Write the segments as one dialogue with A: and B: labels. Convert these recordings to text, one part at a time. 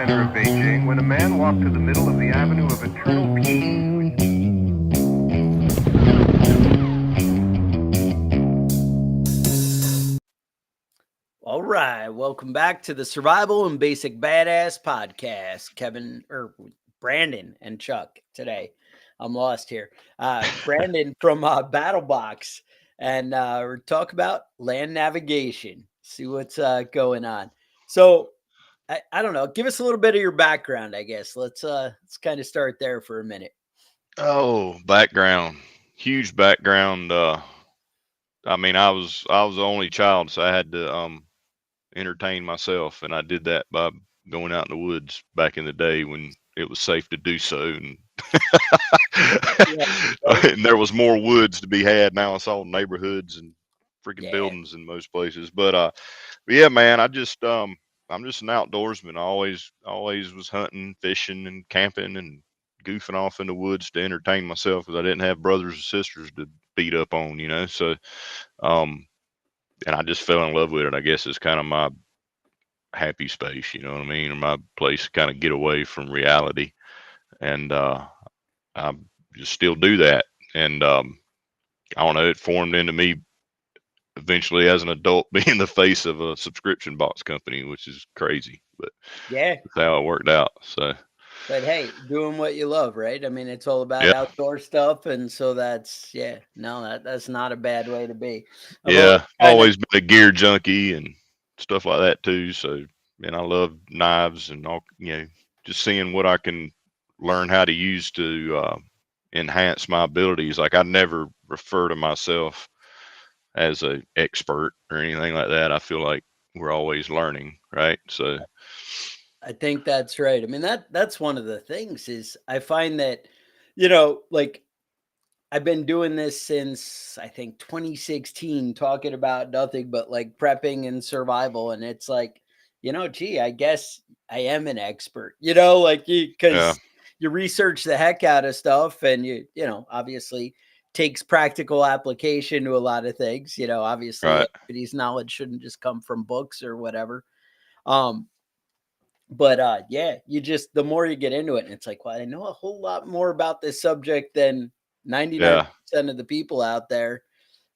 A: center of Beijing when a man walked to the middle of the Avenue of Eternal Peace.
B: All right, welcome back to the Survival and Basic Badass podcast. Brandon and Chuck today. I'm lost here. Brandon from BattlBox, and we're talking about land navigation. See what's going on. So I don't know. Give us a little bit of your background, I guess. Let's kind of start there for a minute.
C: Oh, background. Huge background. I mean, I was the only child, so I had to entertain myself, and I did that by going out in the woods back in the day when it was safe to do so, and
B: Yeah, right?
C: and there was more woods to be had. Now it's all neighborhoods and freaking
B: Yeah,
C: buildings in most places. But yeah, man, I'm just an outdoorsman. I always was hunting, fishing, and camping, and goofing off in the woods to entertain myself because I didn't have brothers or sisters to beat up on, you know. So, um, and I just fell in love with it. I guess it's kind of my happy space, you know what I mean, or my place to kind of get away from reality. And I just still do that. And I don't know, it formed into me eventually as an adult being the face of a subscription box company, which is crazy, but
B: yeah.
C: that's how it worked out. So
B: But hey, doing what you love, right? I mean, it's all about
C: yeah,
B: outdoor stuff, and so that's no, that's not a bad way to be. I've always
C: yeah,
B: kind of
C: always been a gear junkie and stuff like that too. So, and I love knives and all, you know, just seeing what I can learn how to use to enhance my abilities. Like I never refer to myself as a expert or anything like that. I feel like we're always learning, right? So
B: I think that's right. I mean that's one of the things is I find that like I've been doing this since I think 2016, talking about nothing but like prepping and survival, and it's like gee, I guess I am an expert. Like
C: yeah,
B: because you research the heck out of stuff, and obviously takes practical application to a lot of things. Obviously
C: right,
B: everybody's knowledge shouldn't just come from books or whatever. Um, but yeah, you just the more you get into it, and it's like, well, I know a whole lot more about this subject than
C: yeah,
B: 99% of the people out there.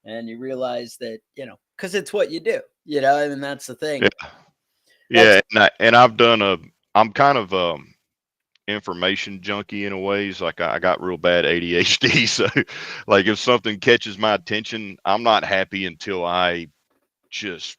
B: And you realize that, because it's what you do, I mean, that's the thing.
C: yeah,
B: That's
C: yeah. And I've done a. I'm kind of information junkie in a ways. Like I got real bad ADHD, so like if something catches my attention, I'm not happy until I just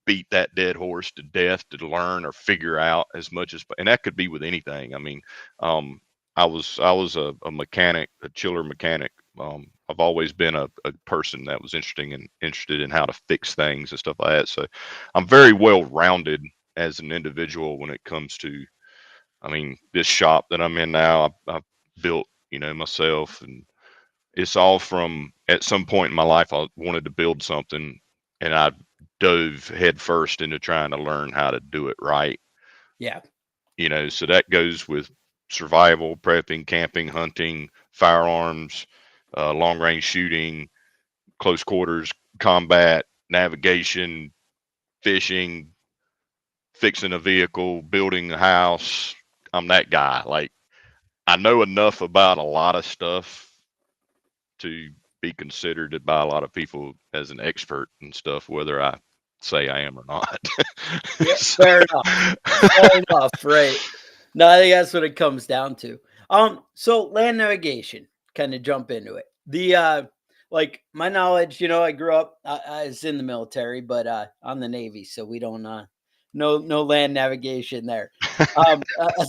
C: beat that dead horse to death to learn or figure out as much as, and that could be with anything. I mean, um, I was a mechanic, a chiller mechanic. I've always been a person that was interested in how to fix things and stuff like that. So I'm very well rounded as an individual when it comes to, I mean, this shop that I'm in now, I've built, you know, myself, and it's all from at some point in my life I wanted to build something, and I dove headfirst into trying to learn how to do it right.
B: yeah,
C: You know, so that goes with survival, prepping, camping, hunting, firearms, long range shooting, close quarters combat, navigation, fishing, fixing a vehicle, building a house. I'm that guy. Like I know enough about a lot of stuff to be considered by a lot of people as an expert and stuff, whether I say I am or not.
B: yeah,
C: So,
B: fair enough. Fair enough, right? No, I think that's what it comes down to. So land navigation, kind of jump into it. The like my knowledge, I grew up. I was in the military, but on the Navy, so we don't no land navigation there. I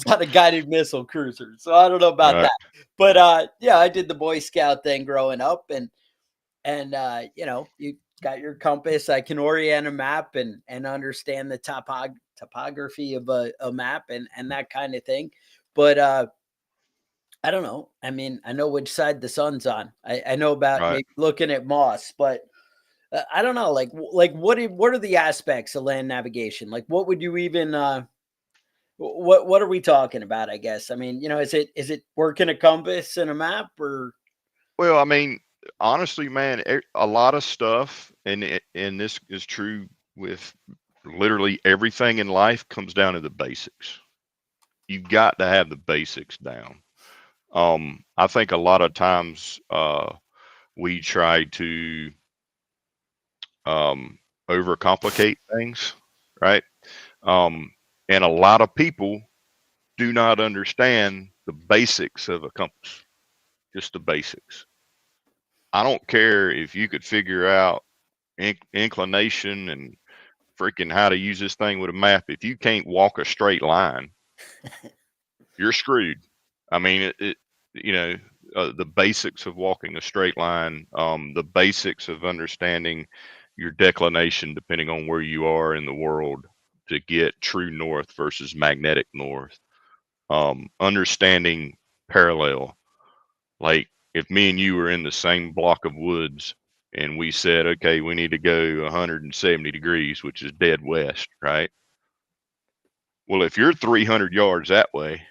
B: got a guided missile cruiser, so I don't know about
C: right,
B: that. But yeah, I did the Boy Scout thing growing up, and you got your compass. I can orient a map and understand the topography of a map and that kind of thing. But I don't know. I mean, I know which side the sun's on. I know about
C: right.
B: maybe looking at moss, but I don't know. Like what are the aspects of land navigation? Like what would you even what are we talking about? I guess. I mean, is it working a compass and a map or
C: Well, I mean, honestly, man, a lot of stuff, and this is true with literally everything in life, comes down to the basics. you've got to have the basics down. I think a lot of times we try to overcomplicate things, right? And a lot of people do not understand the basics of a compass, just the basics. I don't care if you could figure out inclination and freaking how to use this thing with a map. If you can't walk a straight line, you're screwed. I mean, you know, the basics of walking a straight line, the basics of understanding your declination, depending on where you are in the world, to get true north versus magnetic north, understanding parallel. Like if me and you were in the same block of woods and we said, okay, we need to go 170 degrees, which is dead west, right? Well, if you're 300 yards that way,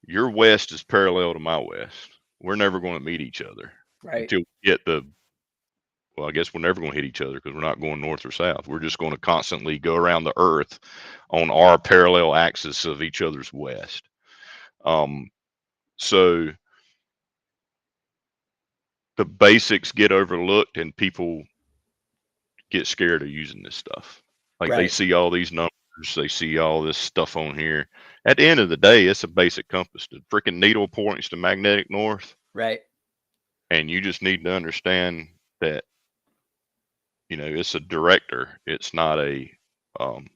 C: your west is parallel to my west. We're never going to meet each other
B: Right.
C: until we get well, I guess we're never going to hit each other because we're not going north or south. We're just going to constantly go around the earth on our parallel axis of each other's west. So the basics get overlooked and people get scared of using this stuff. Like they
B: Right.
C: see all these numbers, they see all this stuff on here. At the end of the day, it's a basic compass. The freaking needle points to magnetic north.
B: Right.
C: And you just need to understand that, it's a director. It's not um,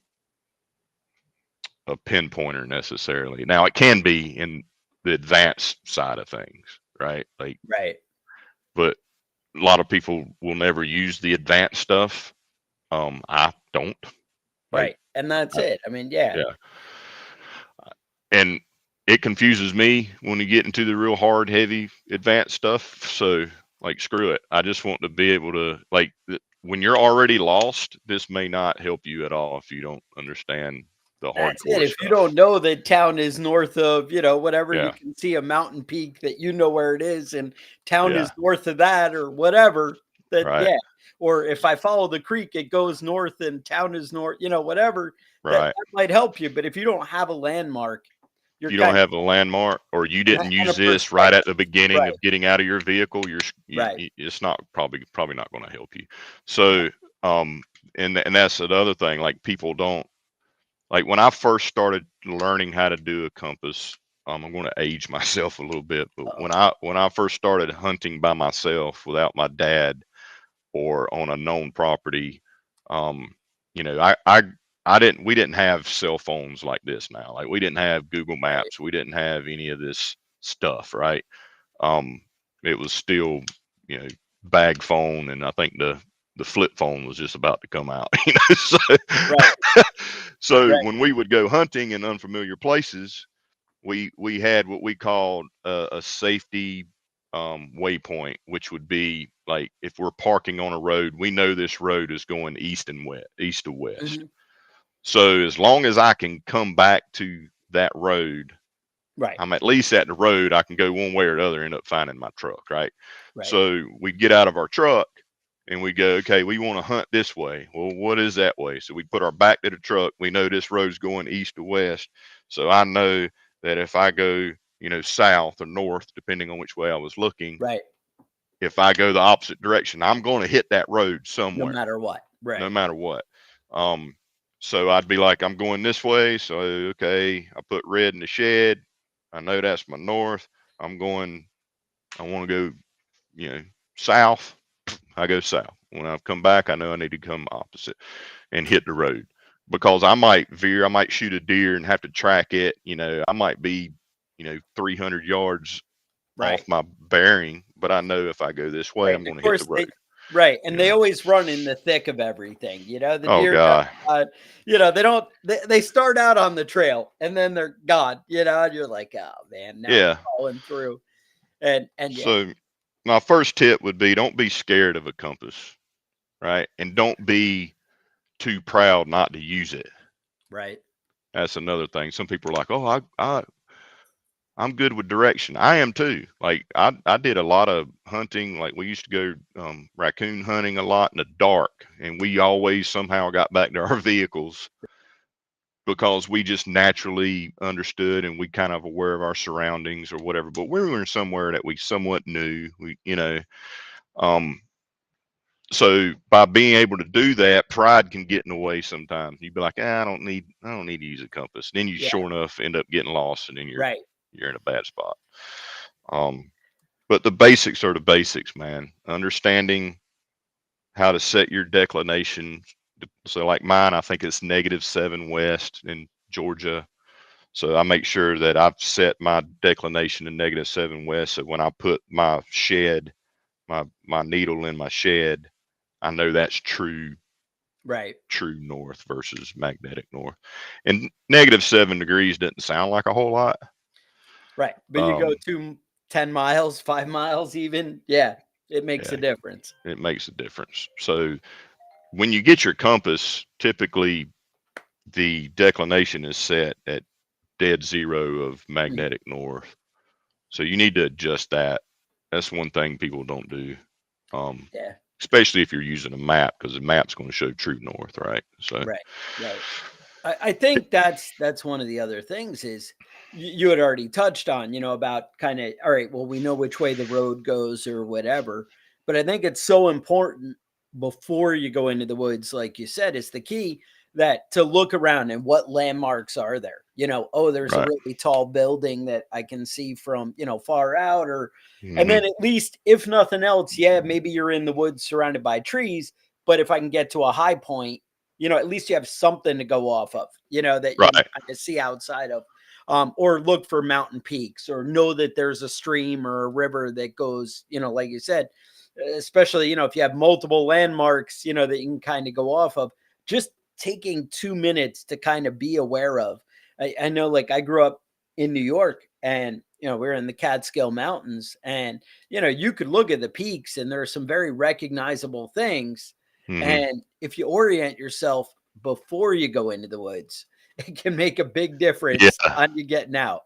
C: a pinpointer necessarily. Now it can be in the advanced side of things, right? Like,
B: Right.
C: but a lot of people will never use the advanced stuff. I don't. Like,
B: Right. And that's
C: I,
B: it. I mean, yeah.
C: yeah. And it confuses me when you get into the real hard, heavy, advanced stuff. So, like, screw it. I just want to be able to, like, when you're already lost, this may not help you at all if you don't understand the
B: That's it.
C: hardcore
B: If you don't
C: stuff.
B: know that town is north of, whatever, you
C: Yeah.
B: can see a mountain peak that you know where it is, and town
C: Yeah.
B: is north of that or whatever. That
C: Right.
B: yeah. Or if I follow the creek, it goes north and town is north, whatever. That
C: Right.
B: might help you. But if you don't have a landmark,
C: If
B: you're
C: you don't
B: kind
C: have a landmark or you
B: of
C: didn't
B: and a
C: use this right at
B: perspective.
C: the beginning
B: Right.
C: of getting out of your vehicle,
B: Right.
C: it's not probably not going to help you. So, and that's another thing. Like people don't like when I first started learning how to do a compass. I'm going to age myself a little bit, but
B: Uh-oh.
C: when I first started hunting by myself without my dad or on a known property, um, you know, I didn't we didn't have cell phones like this now. Like we didn't have Google
B: Right.
C: Maps. We didn't have any of this stuff, right? Um, it was still, you know, bag phone, and I think the flip phone was just about to come out. So,
B: Right.
C: so
B: Right.
C: when we would go hunting in unfamiliar places, we had what we called a safety waypoint, which would be like if we're parking on a road, we know this road is going east to west.
B: Mhm.
C: So as long as I can come back to that road,
B: Right.
C: I'm at least at the road. I can go one way or the other, end up finding my truck, right?
B: Right.
C: So we get out of our truck and we go, okay, we want to hunt this way. Well, what is that way? So we put our back to the truck. We know this road's going east to west. So I know that if I go, south or north, depending on which way I was looking,
B: Right.
C: if I go the opposite direction, I'm going to hit that road
B: No
C: somewhere,
B: matter what.
C: no
B: Right.
C: matter what. Um, so I'd be like, I'm going this way. So, okay, I put red in the shed. I know that's my north. I want to go, south. I go south. When I've come back, I know I need to come opposite and hit the road because I might veer, I might shoot a deer and have to track it. I might be, 300 yards
B: Right.
C: off my bearing, but I know if I go this way,
B: Right.
C: I'm
B: Of
C: going to hit the
B: course
C: road.
B: they right.
C: You
B: And they
C: know?
B: always run in the thick of everything. The
C: Oh
B: deer
C: God.
B: they don't they start out on the trail and then they're gone, and you're like, oh man, now I'm
C: Yeah.
B: falling through. And yeah,
C: So my first tip would be don't be scared of a compass, right? And don't be too proud not to use it.
B: right.
C: That's another thing. Some people are like, "Oh, I'm good with direction." I am too. Like I did a lot of hunting. Like we used to go raccoon hunting a lot in the dark, and we always somehow got back to our vehicles because we just naturally understood and we kind of aware of our surroundings or whatever. But we were somewhere that we somewhat knew, um, so by being able to do that, pride can get in the way sometimes. You'd be like, I don't need to use a compass. Then you
B: Yeah.
C: sure enough end up getting lost, and then
B: Right.
C: you're in a bad spot. But the basics are the basics, man. Understanding how to set your declination. So like mine, I think it's -7 west in Georgia. So I make sure that I've set my declination to -7 west. So when I put my shed, my needle in my shed, I know that's true
B: Right.
C: north versus magnetic north. And -7 degrees doesn't sound like a whole lot.
B: Right. But you go to 10 miles, 5 miles even. Yeah. It makes a difference.
C: It makes a difference. So when you get your compass, typically the declination is set at dead zero of magnetic north. So you need to adjust that. That's one thing people don't do.
B: Yeah.
C: Especially if you're using a map, because the map's going to show true north, right? So
B: Right. I think that's one of the other things is you had already touched on, about kind of, all right, well, we know which way the road goes or whatever, but I think it's so important before you go into the woods, like you said, is the key that to look around and what landmarks are there. Oh, there's a
C: right.
B: really tall building that I can see from, far out, or and
C: Mm-hmm.
B: then at least if nothing else, yeah, maybe you're in the woods surrounded by trees, but if I can get to a high point, at least you have something to go off of, that you can
C: Right.
B: kind of see outside of, or look for mountain peaks, or know that there's a stream or a river that goes, like you said, especially, if you have multiple landmarks, that you can kind of go off of, just taking 2 minutes to kind of be aware of. I know, like, I grew up in New York, and, we're in the Catskill Mountains, and, you could look at the peaks and there are some very recognizable things.
C: Mm-hmm.
B: And if you orient yourself before you go into the woods, it can make a big difference on you getting out.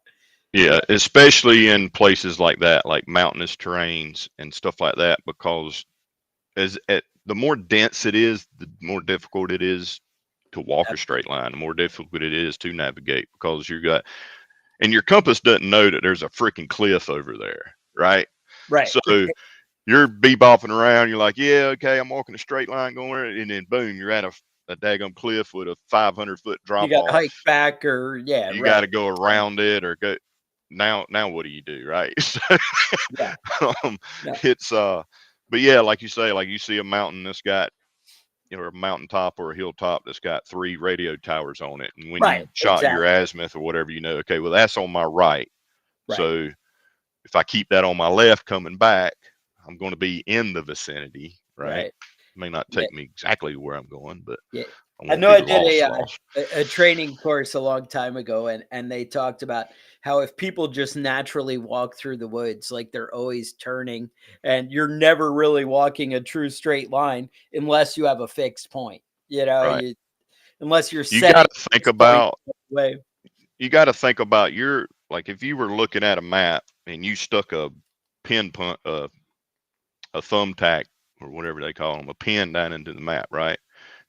C: Yeah, especially in places like that, like mountainous terrains and stuff like that, because the more dense it is, the more difficult it is to walk a straight line, the more difficult it is to navigate, because and your compass doesn't know that there's a freaking cliff over there, right?
B: Right.
C: So you're bebopping around, you're like, yeah, okay, I'm walking a straight line going, and then boom, you're at a daggum cliff with a 500-foot
B: You
C: drop
B: got to
C: off.
B: hike back, or
C: You got to go around it or go. Now what do you do, right? So,
B: Yeah. Yeah.
C: it's but yeah, like you say, like you see a mountain that's got, or a mountaintop or a hilltop that's got 3 radio towers on it, and when you shot your azimuth or whatever, okay, well, that's on my right. So if I keep that on my left coming back, I'm going to be in the vicinity, right? It may not take me exactly to where I'm going, but
B: yeah.
C: I
B: know I did
C: lost.
B: a training course a long time ago, and they talked about how if people just naturally walk through the woods, like they're always turning, and you're never really walking a true straight line unless you have a fixed point,
C: Right.
B: unless you're
C: You
B: setting
C: got to think about
B: way.
C: you got to think about your, like, if you were looking at a map and you stuck a pin punt, a thumbtack or whatever they call them, a pin down into the map, right?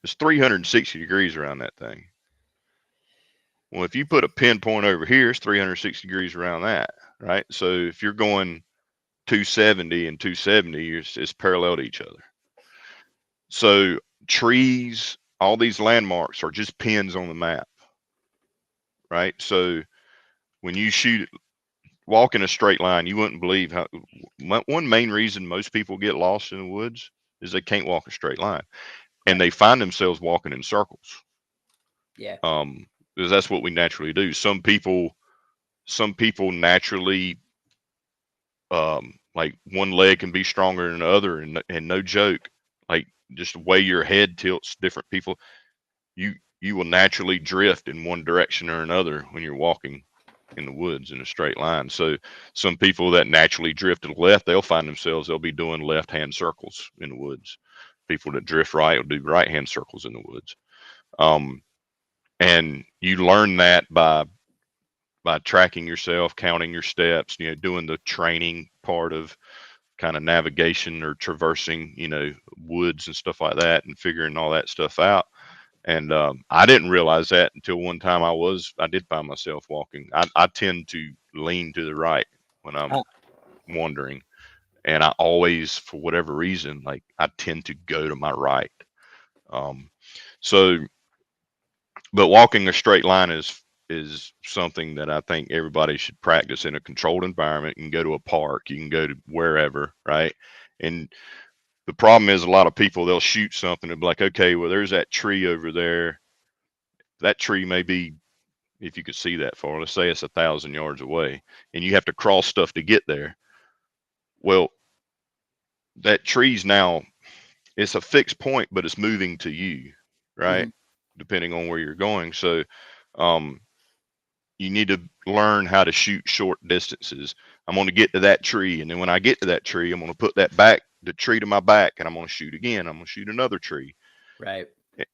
C: It's 360 degrees around that thing. Well, if you put a pinpoint over here, it's 360 degrees around that, right? So if you're going 270 and 270, it's parallel to each other. So trees, all these landmarks are just pins on the map, right? So when you walk in a straight line, you wouldn't believe how, one main reason most people get lost in the woods is they can't walk a straight line, and they find themselves walking in circles.
B: Yeah.
C: Because that's what we naturally do. Some people naturally, like, one leg can be stronger than the other, and no joke, like, just the way your head tilts, different people, you will naturally drift in one direction or another when you're walking in the woods in a straight line. So some people that naturally drift to the left, they'll be doing left hand circles in the woods. People that drift right will do right hand circles in the woods. And you learn that by tracking yourself, counting your steps, doing the training part of kind of navigation or traversing, woods and stuff like that, and figuring all that stuff out. And I didn't realize that until one time I did find myself walking. I tend to lean to the right when I'm wandering, and I always, for whatever reason, like I tend to go to my right. Um, so, but walking a straight line is something that I think everybody should practice in a controlled environment. You can go to a park, you can go to wherever, right? And the problem is a lot of people, they'll shoot something and be like, okay, well, there's that tree over there. That tree may be, if you could see that far, let's say it's 1,000 yards away, and you have to cross stuff to get there. Well, that tree's now, it's a fixed point, but it's moving to you, right?
B: Mhm.
C: Depending on where you're going. So, um, you need to learn how to shoot short distances. I'm going to get to that tree, and then when I get to that tree, I'm going to put the tree to my back, and I'm going to shoot again. I'm going to shoot another tree.
B: Right.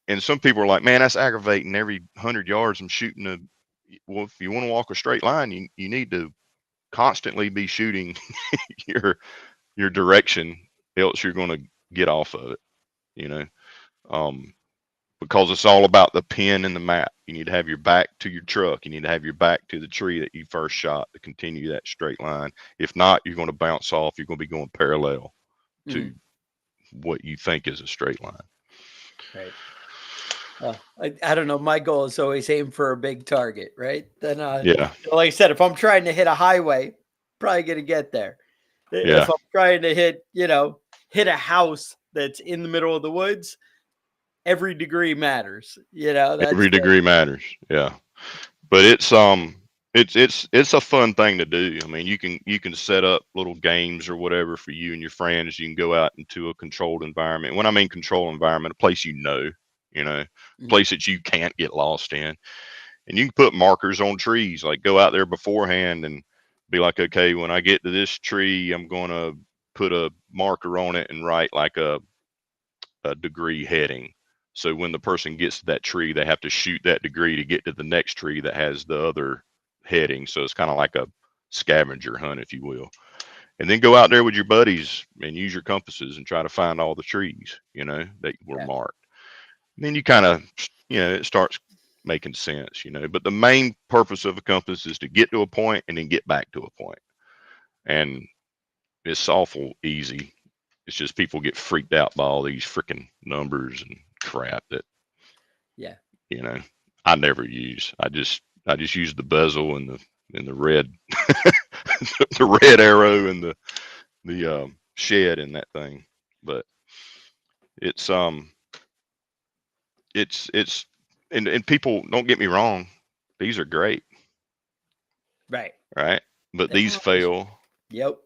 C: And some people are like, man, that's aggravating. Every 100 yards, I'm shooting a. Well, if you want to walk a straight line, you need to constantly be shooting your your direction, else you're going to get off of it. You know, um, because it's all about the pin and the map. You need to have your back to your truck. You need to have your back to the tree that you first shot to continue that straight line. If not, you're going to bounce off. You're going to be going parallel to
B: Mhm.
C: what you think is a straight line.
B: Right. I don't know. My goal is always aim for a big target, right? Then,
C: Yeah,
B: like I said, if I'm trying to hit a highway, probably going to get there. If
C: yeah.
B: I'm trying to hit a house that's in the middle of the woods, every degree matters. That's
C: Every
B: what.
C: degree matters. Yeah, but it's a fun thing to do. I mean, you can set up little games or whatever for you and your friends. You can go out into a controlled environment. When I mean controlled environment, a place
B: Mhm.
C: place that you can't get lost in, and you can put markers on trees. Like go out there beforehand and be like, okay, when I get to this tree, I'm going to put a marker on it and write like a degree heading. So when the person gets to that tree, they have to shoot that degree to get to the next tree that has the other heading. So it's kind of like a scavenger hunt, if you will. And then go out there with your buddies and use your compasses and try to find all the trees, that were
B: Yeah.
C: marked. And then you kind of, it starts making sense, But the main purpose of a compass is to get to a point and then get back to a point. And it's awful easy. It's just people get freaked out by all these freaking numbers and crap that
B: Yeah.
C: you know I never use. I just use the bezel and the red the red arrow and the shed in that thing. But it's it's and people, don't get me wrong, these are great,
B: Right.
C: right? But
B: They
C: these
B: are.
C: fail.
B: Yep.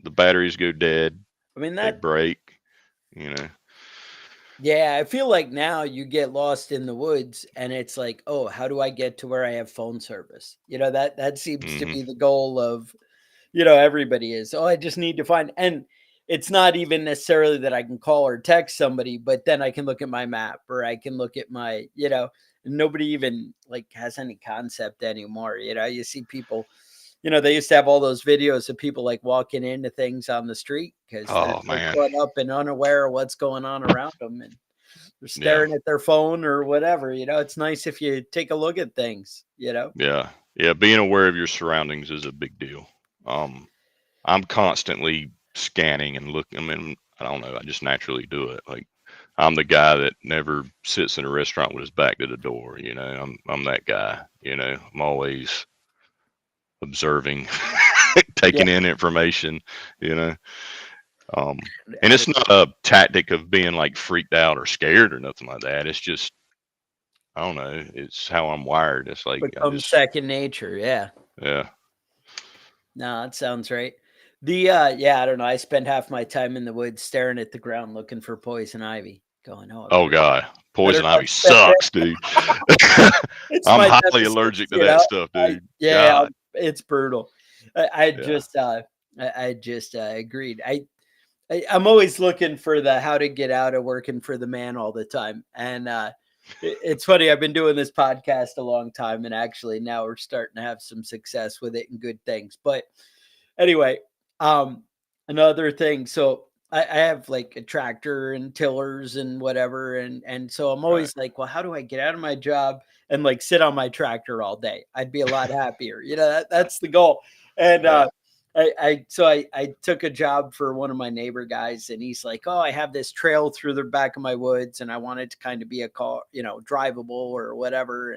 C: The batteries go dead.
B: I mean
C: They
B: that.
C: break. You know.
B: Yeah, I feel like now you get lost in the woods and it's like, oh, how do I get to where I have phone service? That seems to
C: Hmm.
B: be the goal of, everybody is, oh, I just need to find, and it's not even necessarily that I can call or text somebody, but then I can look at my map or I can look at nobody even like has any concept anymore. You see people, they used to have all those videos of people like walking into things on the street because they're
C: Oh
B: so
C: man.
B: caught up and unaware of what's going on around them. And they're
C: Yeah.
B: staring at their phone or whatever. It's nice if you take a look at things.
C: Yeah. Yeah. Being aware of your surroundings is a big deal. I'm constantly scanning and looking. I mean, I don't know. I just naturally do it. Like I'm the guy that never sits in a restaurant with his back to the door. I'm that guy. I'm always observing,
B: Yeah.
C: taking in information. You know, um, and
B: I
C: it's
B: don't
C: not a tactic of being like freaked out or scared or nothing like that. It's just I don't know. It's how I'm wired. It's like I
B: become
C: just
B: second nature. Yeah.
C: yeah.
B: No, that sounds right. I don't know. I spend half my time in the woods staring at the ground looking for poison ivy. Going, oh, I
C: Oh
B: better
C: god,
B: better
C: poison
B: not
C: ivy
B: step in.
C: sucks, dude.
B: It's
C: I'm
B: my
C: highly
B: nemesis,
C: allergic to that stuff,
B: I
C: dude.
B: yeah,
C: God,
B: it's brutal. I
C: yeah.
B: just I just agreed. I'm always looking for the how to get out of working for the man all the time. And it's funny, I've been doing this podcast a long time, and actually now we're starting to have some success with it and good things. But anyway, um, another thing. So I have like a tractor and tillers and whatever, and so I'm
C: Right.
B: always like, well, how do I get out of my job and like sit on my tractor all day? I'd be a lot happier. That's the goal. And
C: Yeah.
B: I took a job for one of my neighbor guys, and he's like, oh, I have this trail through the back of my woods, and I want it to kind of be a car, drivable or whatever.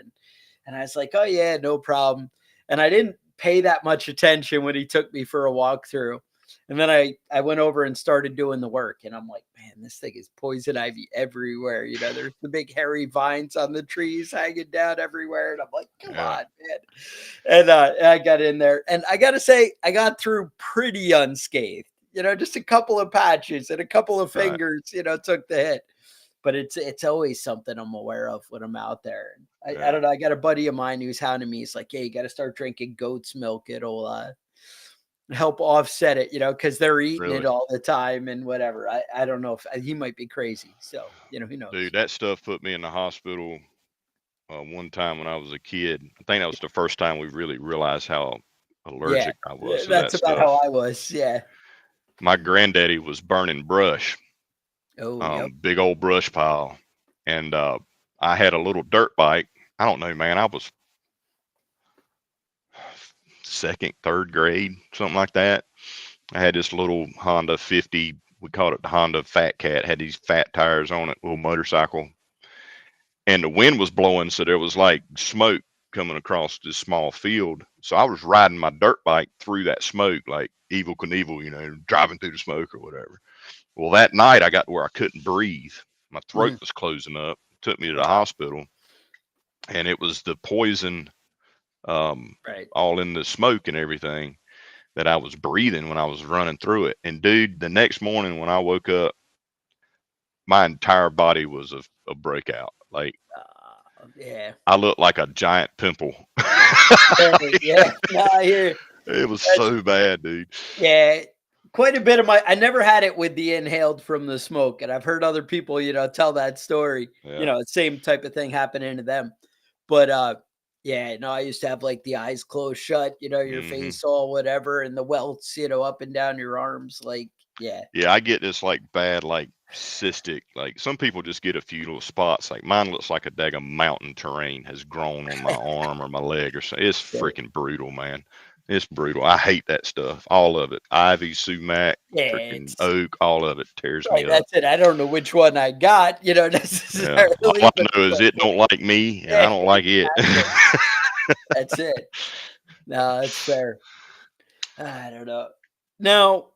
B: And I was like, oh yeah, no problem. And I didn't pay that much attention when he took me for a walkthrough. And then I went over and started doing the work, and I'm like, man, this thing is poison ivy everywhere. There's the big hairy vines on the trees hanging down everywhere. And I'm like, come
C: Yeah.
B: on, man. And I got in there, and I got to say, I got through pretty unscathed, just a couple of patches and a couple of
C: Right.
B: fingers, took the hit. But it's always something I'm aware of when I'm out there. I
C: Yeah.
B: don't know. I got a buddy of mine who's hounding me. He's like, "Hey, you got to start drinking goat's milk. It'll help offset it, because they're eating
C: Really.
B: it all the time and whatever." I don't know if he might be crazy. So who knows?
C: Dude, that stuff put me in the hospital one time when I was a kid. I think that was the first time we really realized how
B: Yeah,
C: allergic I was to that
B: that's about
C: stuff.
B: how I was. Yeah.
C: My granddaddy was burning brush,
B: Oh, yep.
C: big old brush pile, and I had a little dirt bike. I don't know, man. I was second, third grade, something like that. I had this little Honda 50. We called it the Honda Fat Cat. Had these fat tires on it, little motorcycle, and the wind was blowing, so there was like smoke coming across this small field. So I was riding my dirt bike through that smoke, like Evil Knievel, driving through the smoke or whatever. Well, that night I got to where I couldn't breathe. My throat
B: Mhm.
C: was closing up. Took me to the
B: Wow.
C: hospital, and it was the poison,
B: Right.
C: all in the smoke and everything that I was breathing when I was running through it. And dude, the next morning when I woke up, my entire body was a breakout. Like
B: Yeah.
C: I looked like a giant pimple.
B: Yeah. No, I hear you.
C: It was
B: That's
C: so bad, dude.
B: Yeah, quite a bit of I never had it with the inhaled from the smoke, and I've heard other people, tell that story,
C: Yeah.
B: same type of thing happening to them. But yeah, no, I used to have like the eyes closed shut, your
C: Hmm.
B: face all whatever, and the welts, up and down your arms, like, yeah.
C: Yeah, I get this like bad, like cystic. Like some people just get a few little spots. Like mine looks like a daggum mountain terrain has grown on my arm or my leg or something. It's
B: Right.
C: freaking brutal, man. It's brutal. I hate that stuff. All of it. Ivy, sumac,
B: Yeah,
C: freaking
B: it's
C: oak, all of it tears me
B: right.
C: up.
B: That's it. I don't know which one I got,
C: Yeah. All
B: necessarily,
C: I
B: but
C: know
B: it's
C: is
B: like,
C: it don't like me and I
B: yeah,
C: don't like it.
B: exactly. That's it. No, that's fair. I don't know. Now,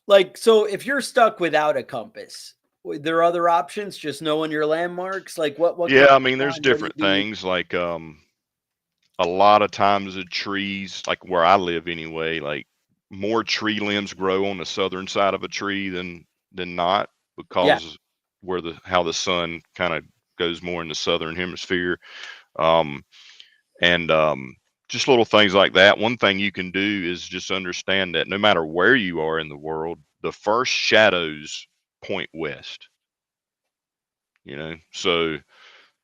B: like, so if you're stuck without a compass, there other options? Just knowing your landmarks? Like, what
C: Yeah,
B: comes
C: I
B: to
C: mean, there's
B: mind? What do you
C: different
B: do?
C: things like a lot of times the trees, like where I live anyway, like more tree limbs grow on the southern side of a tree than not
B: Yeah,
C: because where the how the sun kind of goes more in the southern hemisphere. Um, and just little things like that. One thing you can do is just understand that no matter where you are in the world, the first shadows point west. So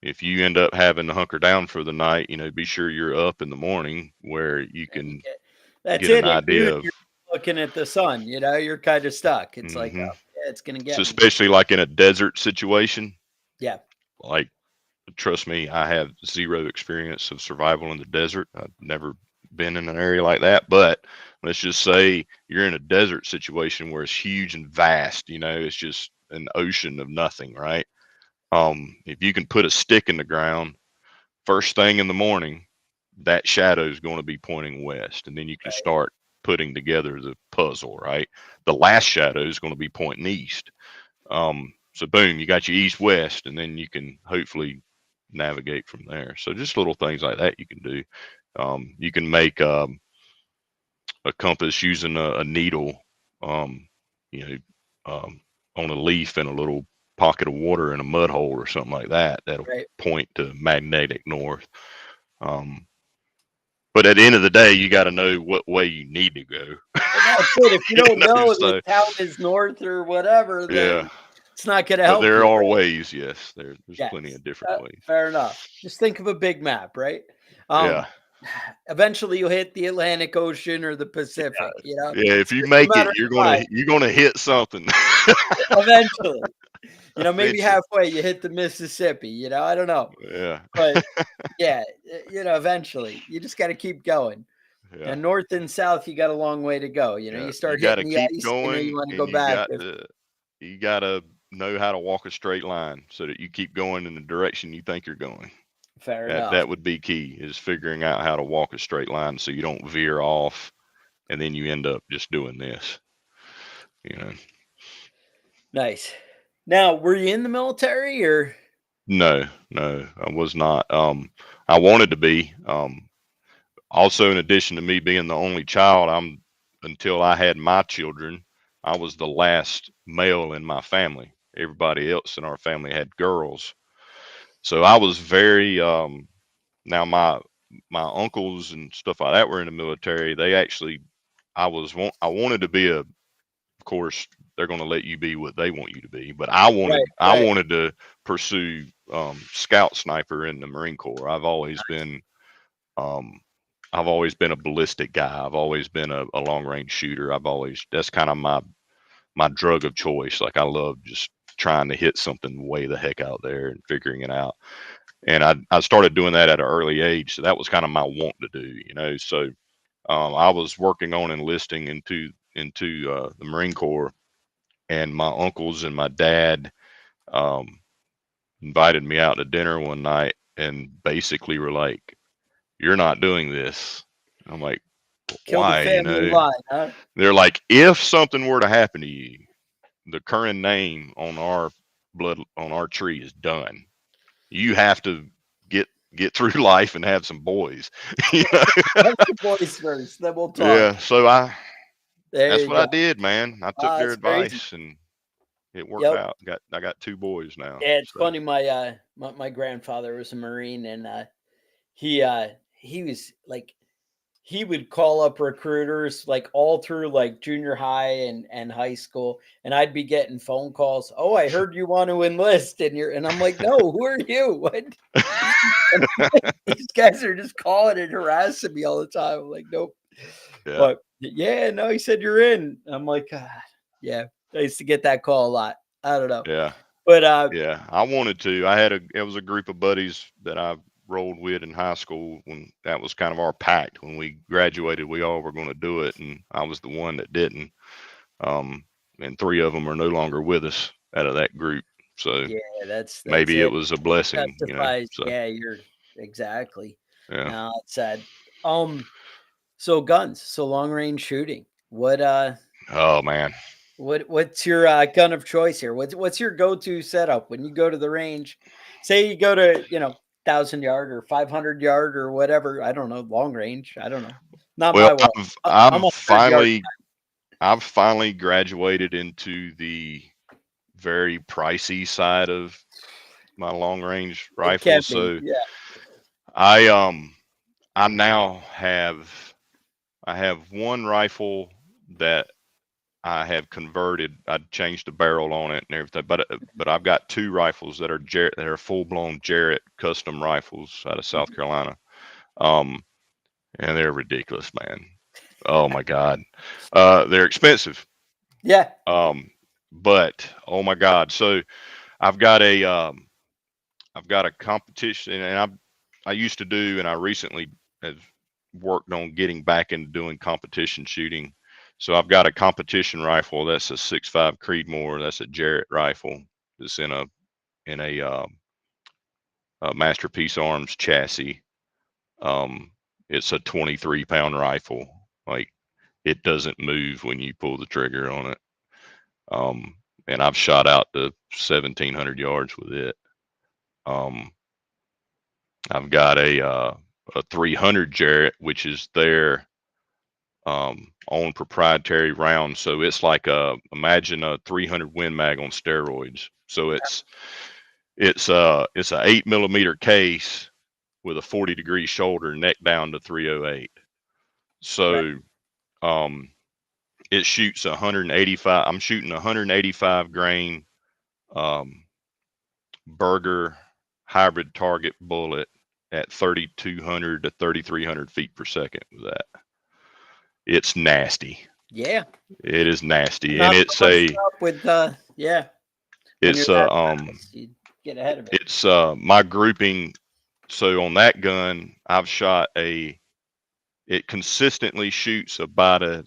C: if you end up having to hunker down for the night, be sure you're up in the morning where you
B: and you
C: can
B: get that's
C: get an
B: it. At
C: idea
B: noon,
C: of.
B: you're looking at the sun. You're kind of stuck. It's like,
C: Hmm.
B: oh, yeah, it's gonna
C: So
B: get me.
C: especially like in a desert situation,
B: Yeah,
C: like trust me, I have zero experience of survival in the desert. I've never been in an area like that, but let's just say you're in a desert situation where it's huge and vast, it's just an ocean of nothing, right? If you can put a stick in the ground first thing in the morning, that shadow is going to be pointing west, and then you can
B: right,
C: start putting together the puzzle, right? The last shadow is going to be pointing east. So boom, you got your east west, and then you can hopefully navigate from there. So just little things like that you can do. You can make a compass using a needle, um, you know, on a leaf in a little pocket of water in a mud hole or something like that. That'll
B: right.
C: point to magnetic north. Um, but at the end of the day, you got to know what way you need to go.
B: Well, that's it. If you don't know the
C: So
B: town is north or whatever,
C: yeah,
B: then it's not gonna
C: but
B: help
C: there
B: you,
C: are
B: right?
C: ways. Yes, there's plenty
B: Yes,
C: of different ways.
B: fair enough. Just think of a big map, right?
C: Yeah.
B: Um, Eventually, you'll hit the Atlantic Ocean or the Pacific. You know,
C: Yeah, if
B: it's
C: you
B: just a
C: make it,
B: matter
C: you're
B: of time.
C: gonna hit something.
B: Eventually, maybe
C: Eventually.
B: halfway you hit the Mississippi. I don't know,
C: Yeah.
B: but yeah, eventually you just got to keep going.
C: Yeah.
B: And north and south, you got a long way to go.
C: Yeah.
B: You
C: You
B: start
C: got to
B: hitting the
C: keep
B: ice, you
C: going,
B: want to go
C: and
B: back.
C: you got to know how to walk a straight line so that you keep going in the direction you think you're going.
B: Fair
C: That
B: enough.
C: that would be key, is figuring out how to walk a straight line so you don't veer off and then you end up just doing this. You know.
B: Nice. Now, were you in the military or?
C: No, no, I was not. I wanted to be. Also, in addition to me being the only child, until I had my children, I was the last male in my family. Everybody else in our family had girls. So I was very now my uncles and stuff like that were in the military. They actually I wanted to be of course they're going to let you be what they want you to be, but
B: Right,
C: I
B: right.
C: wanted to pursue scout sniper in the Marine Corps. Um, I've always been a ballistic guy. I've always been a long range shooter. That's kind of my drug of choice. Like, I love just trying to hit something way the heck out there and figuring it out. And I started doing that at an early age. So that was kind of my want to do, So I was working on enlisting into the Marine Corps, and my uncles and my dad um, invited me out to dinner one night and basically were like, "You're not doing this." I'm like,
B: Kill the
C: "Why?"
B: family line, huh?
C: They're like, "If something were to happen to you, the Currin name on our tree is done. You have to get through life and have some boys." You know?
B: Have the boys first, then we'll talk.
C: Yeah. So
B: There
C: that's
B: you
C: what I
B: go.
C: did, man. I took
B: Ah,
C: their
B: that's crazy.
C: advice and it worked
B: Yep.
C: out. I got two boys now.
B: Yeah, it's
C: So
B: funny. My grandfather was a Marine, and he was like he would call up recruiters like all through like junior high and high school, and I'd be getting phone calls. Oh, I heard you want to enlist, and I'm like, no, who are you? What? And these guys are just calling and harassing me all the time. I'm like, nope.
C: yeah.
B: But yeah, no, he said you're in. I'm like, God, yeah. I used to get that call a lot. I don't know,
C: Yeah.
B: but
C: Yeah, I wanted to. It was a group of buddies that I rolled with in high school. When that was kind of our pact. When we graduated, we all were going to do it, and I was the one that didn't. Um, and three of them are no longer with us out of that group. So
B: yeah, that's
C: maybe it
B: it.
C: was a blessing.
B: Testifies.
C: So
B: Yeah, you're exactly.
C: yeah.
B: No, it's sad. Um, so guns, so long range shooting.
C: Oh man.
B: What's your gun of choice here? What's your go to setup when you go to the range? Say you go to 1,000 yard or 500 yard or whatever. I don't know, long range. I don't know. Not
C: Well,
B: my world. I'm
C: I've
B: 100 yard.
C: finally graduated into the very pricey side of my long range
B: It can
C: rifles.
B: be.
C: So
B: Yeah.
C: I I now I have one rifle that I have converted. I changed the barrel on it and everything, but I've got two rifles that are full blown Jarrett custom rifles out of South Carolina. Um, and they're ridiculous, man. Oh my God, they're expensive.
B: Yeah.
C: Um, but oh my God, so I've got a I've got a competition, and I used to do, and I recently have worked on getting back into doing competition shooting. So I've got a competition rifle that's a 6.5 Creedmoor. That's a Jarrett rifle. It's in a Masterpiece Arms chassis. Um, it's a 23-pound rifle. Like, it doesn't move when you pull the trigger on it. And I've shot out to 1,700 yards with it. Um, I've got a 300 Jarrett, which is their own proprietary round. So it's like imagine a 300 Win Mag on steroids. So it's a 8 millimeter case with a 40-degree shoulder, neck down to 308.
B: Right.
C: So um, it shoots 185. I'm shooting 185 grain um, Berger hybrid target bullet at 3,200 to 3,300 feet per second with that. It's nasty.
B: Yeah.
C: It is nasty,
B: Not
C: and it's
B: so much
C: a
B: up with yeah. When
C: it's
B: you're that fast, you get ahead of it.
C: it's my grouping. So on that gun, I've shot it consistently shoots about a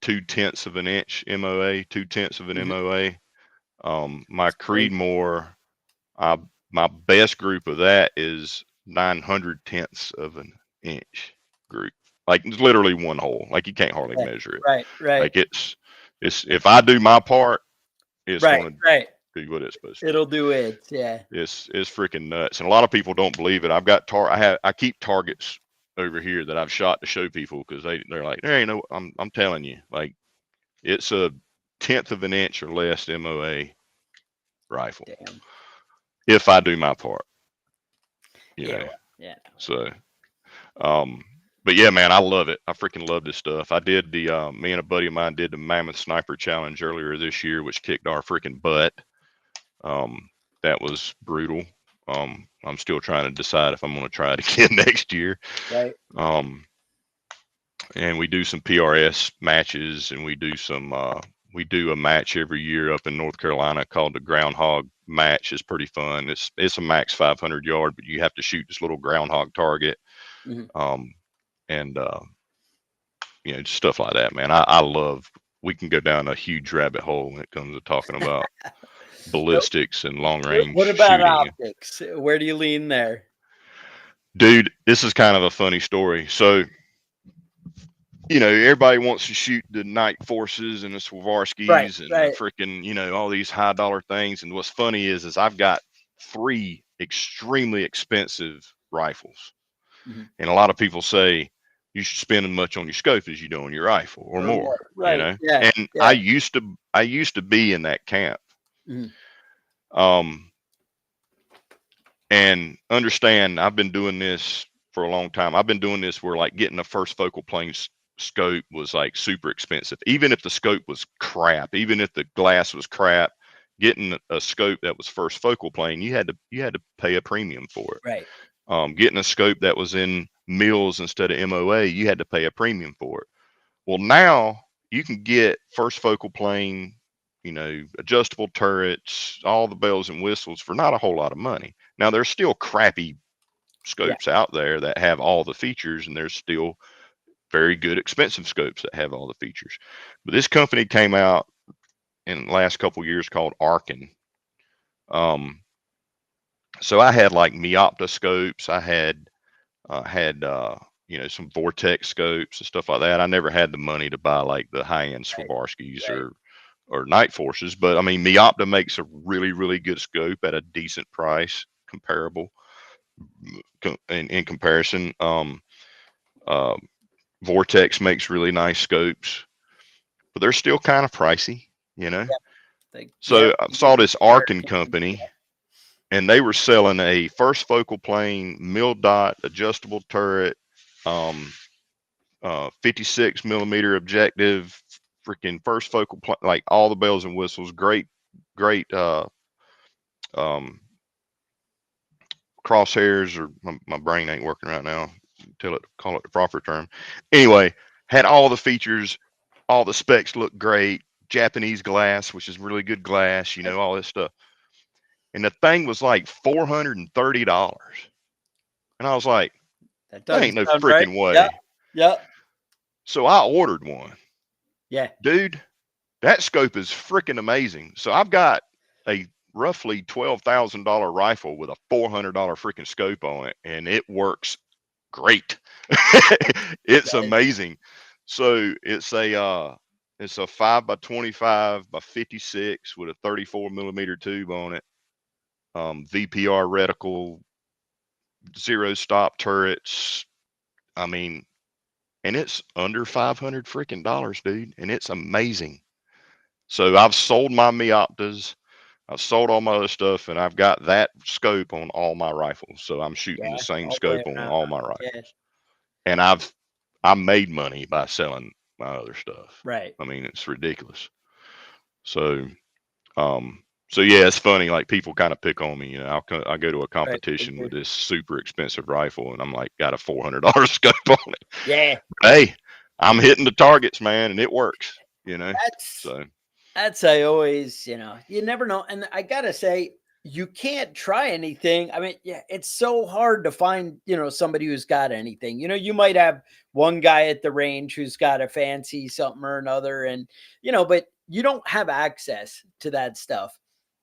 C: 2/10 of an inch MOA, 2/10 of an MOA. My Creedmoor, my best group of that is 900 tenths of an inch group. Like it's literally one hole. Like you can't hardly measure it.
B: Right.
C: Like it's if I do my part, it's
B: Right.
C: going to do what it's supposed to.
B: It'll do it. Yeah.
C: It's freaking nuts, and a lot of people don't believe it. I've got I keep targets over here that I've shot to show people because they're like, there ain't no. I'm telling you, like it's a 1/10 of an inch or less MOA rifle.
B: Damn.
C: If I do my part, you
B: Yeah.
C: know.
B: Well, yeah.
C: So, but yeah, man, I love it. I freaking love this stuff. I did me and a buddy of mine did the Mammoth Sniper Challenge earlier this year, which kicked our freaking butt. That was brutal. I'm still trying to decide if I'm going to try it again next year.
B: Right.
C: And we do some PRS matches, and we do a match every year up in North Carolina called the Groundhog Match. It's pretty fun. It's a max 500 yard, but you have to shoot this little groundhog target. And you know, just stuff like that, man. I love. We can go down a huge rabbit hole when it comes to talking about ballistics and long range.
B: What about
C: shooting.
B: optics? Where do you lean there?
C: Dude, this is kind of a funny story. So, you know, everybody wants to shoot the Night Forces and the Swarovskis and the freaking, you know, all these high dollar things. And what's funny is I've got 3 extremely expensive rifles. And a lot of people say you should spend as much on your scope as you do on your rifle or more.
B: Right.
C: You know?
B: Yeah.
C: And I used to be in that camp. And understand, I've been doing this for a long time. I've been doing this where like getting a first focal plane scope was like super expensive. Even if the scope was crap, even if the glass was crap, getting a scope that was first focal plane, you had to pay a premium for it.
B: Right.
C: Getting a scope that was in mils instead of MOA, you had to pay a premium for it. Well, now you can get first focal plane, you know, adjustable turrets, all the bells and whistles for not a whole lot of money. Now there's still crappy scopes out there that have all the features, and there's still very good expensive scopes that have all the features. But this company came out in the last couple of years called Arkin. So I had like Miopta scopes. I had you know, some Vortex scopes and stuff like that. I never had the money to buy like the high end Swarovskis or Night Forces, but I mean, Miopta makes a really, really good scope at a decent price, comparable in comparison. Vortex makes really nice scopes, but they're still kind of pricey, you know. So I saw this Arkin company, and they were selling a first focal plane mil dot adjustable turret, 56 millimeter objective, freaking first focal plane, like all the bells and whistles, great crosshairs, or my brain ain't working right now. Call it the proper term. Anyway, had all the features, all the specs look great. Japanese glass, which is really good glass, you know, all this stuff. And the thing was like $430. And I was like, that ain't no freaking way.
B: Yep.
C: So I ordered one.
B: Yeah.
C: Dude, that scope is freaking amazing. So I've got a roughly $12,000 rifle with a $400 freaking scope on it, and it works great. It's amazing. So it's a 5x25 by 56 with a 34 millimeter tube on it. VPR reticle, 0 stop turrets. I mean, and it's under 500 freaking dollars, dude, and it's amazing. So I've sold my Mioptas, I've sold all my other stuff, and I've got that scope on all my rifles. So I'm shooting the same scope on all my rifles. And I made money by selling my other stuff.
B: Right.
C: I mean, it's ridiculous. So So yeah, it's funny. Like people kind of pick on me. You know, I go to a
B: Right.
C: competition with this super expensive rifle, and I'm like, got a $400 scope on it.
B: Yeah,
C: Hey, I'm hitting the targets, man, and it works. You know,
B: that's
C: so
B: I always, you never know. And I gotta say, you can't try anything. I mean, yeah, it's so hard to find, somebody who's got anything. You might have one guy at the range who's got a fancy something or another, and but you don't have access to that stuff.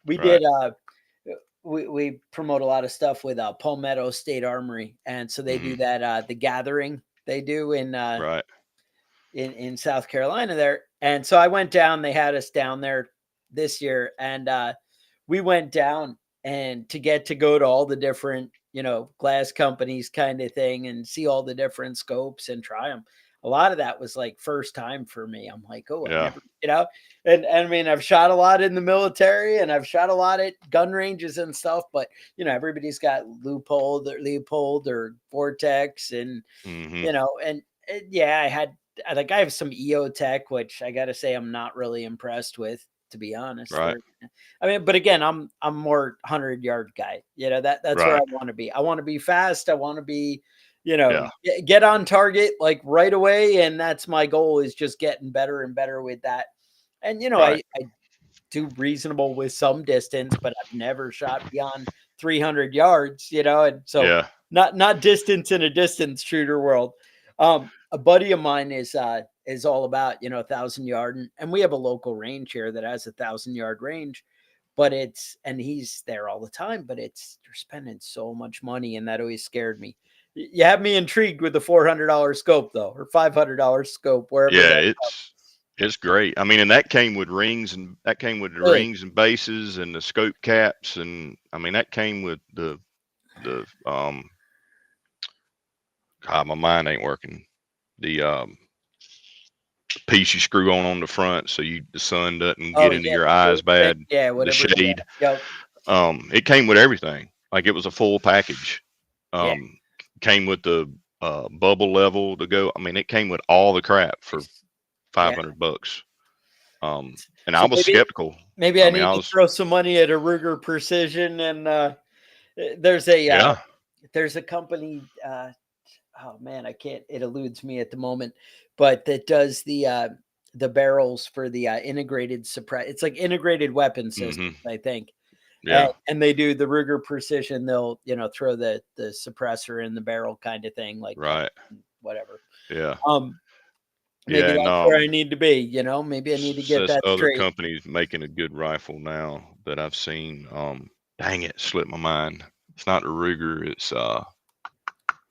B: We
C: right.
B: did we promote a lot of stuff with Palmetto State Armory, and so they do
C: Hmm.
B: that the gathering they do
C: Right.
B: in South Carolina there. And so I went down, they had us down there this year, and we went down and to get to go to all the different, glass companies kind of thing and see all the different scopes and try them. A lot of that was like first time for me. I'm like, oh, I've
C: Yeah.
B: never, and I mean, I've shot a lot in the military and I've shot a lot at gun ranges and stuff, but everybody's got Leopold or Vortex and,
C: Hmm.
B: and yeah, I have some EO tech, which I got to say I'm not really impressed with, to be honest.
C: Right.
B: I mean, but again, I'm more 100-yard guy. That's where
C: Right.
B: I want to be. I want to be fast. I want to be,
C: Yeah.
B: get on target like right away, and that's my goal, is just getting better and better with that. And
C: Right.
B: I do reasonable with some distance, but I've never shot beyond 300 yards. And so
C: Yeah.
B: not distance in a distance shooter world. A buddy of mine is all about 1,000 yard, and we have a local range here that has 1,000-yard range, but and he's there all the time. But you're spending so much money, and that always scared me. You have me intrigued with the $400 scope though, or $500 scope, wherever
C: Yeah.
B: that
C: It's great. I mean, and that came with rings, and that came with the
B: really.
C: rings and bases and the scope caps, and I mean that came with the God, my mind ain't working. The piece you screw on the front so the sun doesn't
B: Oh
C: get into
B: yeah,
C: your
B: the
C: eyes
B: shade thing.
C: bad.
B: Yeah,
C: The
B: whatever. Yeah,
C: shade.
B: yep,
C: It came with everything. Like it was a full package.
B: yeah.
C: Came with the bubble level to go. I mean, it came with all the crap for
B: Yeah.
C: $500. And I
B: So
C: was
B: maybe
C: skeptical.
B: I
C: I mean,
B: need
C: I
B: to
C: was,
B: throw some money at a Ruger Precision, and there's a
C: yeah.
B: company. Oh man, I can't. It eludes me at the moment, but that does the barrels for the integrated suppress. It's like integrated weapon
C: Hmm.
B: systems, I think. And,
C: Yeah.
B: and they do the Ruger Precision. They'll throw the suppressor in the barrel kind of thing, like
C: Right.
B: whatever.
C: Yeah.
B: Um,
C: Yeah.
B: maybe
C: And
B: that's where I need to be. Maybe I need to get
C: there's
B: that
C: other
B: straight.
C: companies making a good rifle now that I've seen. Dang it, slipped my mind. It's not the Ruger. It's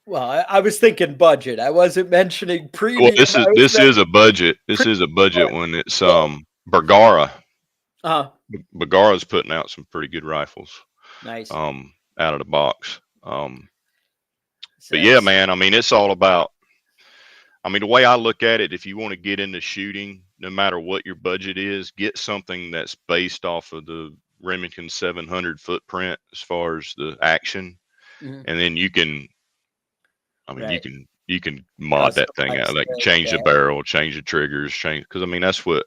B: Well, I was thinking budget. I wasn't mentioning
C: well,
B: premium.
C: this is
B: I was
C: this is a
B: mentioning
C: budget. This is a budget
B: budget.
C: one. It's
B: Yeah.
C: Bergara.
B: Uh,
C: Bergara's putting out some pretty good rifles.
B: nice.
C: Out of the box. But yeah,
B: Says,
C: man. I mean, it's all about. I mean, the way I look at it, if you want to get into shooting, no matter what your budget is, get something that's based off of the Remington 700 footprint as far as the action,
B: mhm,
C: and then you can. I mean,
B: right.
C: you can mod that thing
B: Customize
C: out, like
B: the
C: change the barrel, change the triggers, change because I mean that's what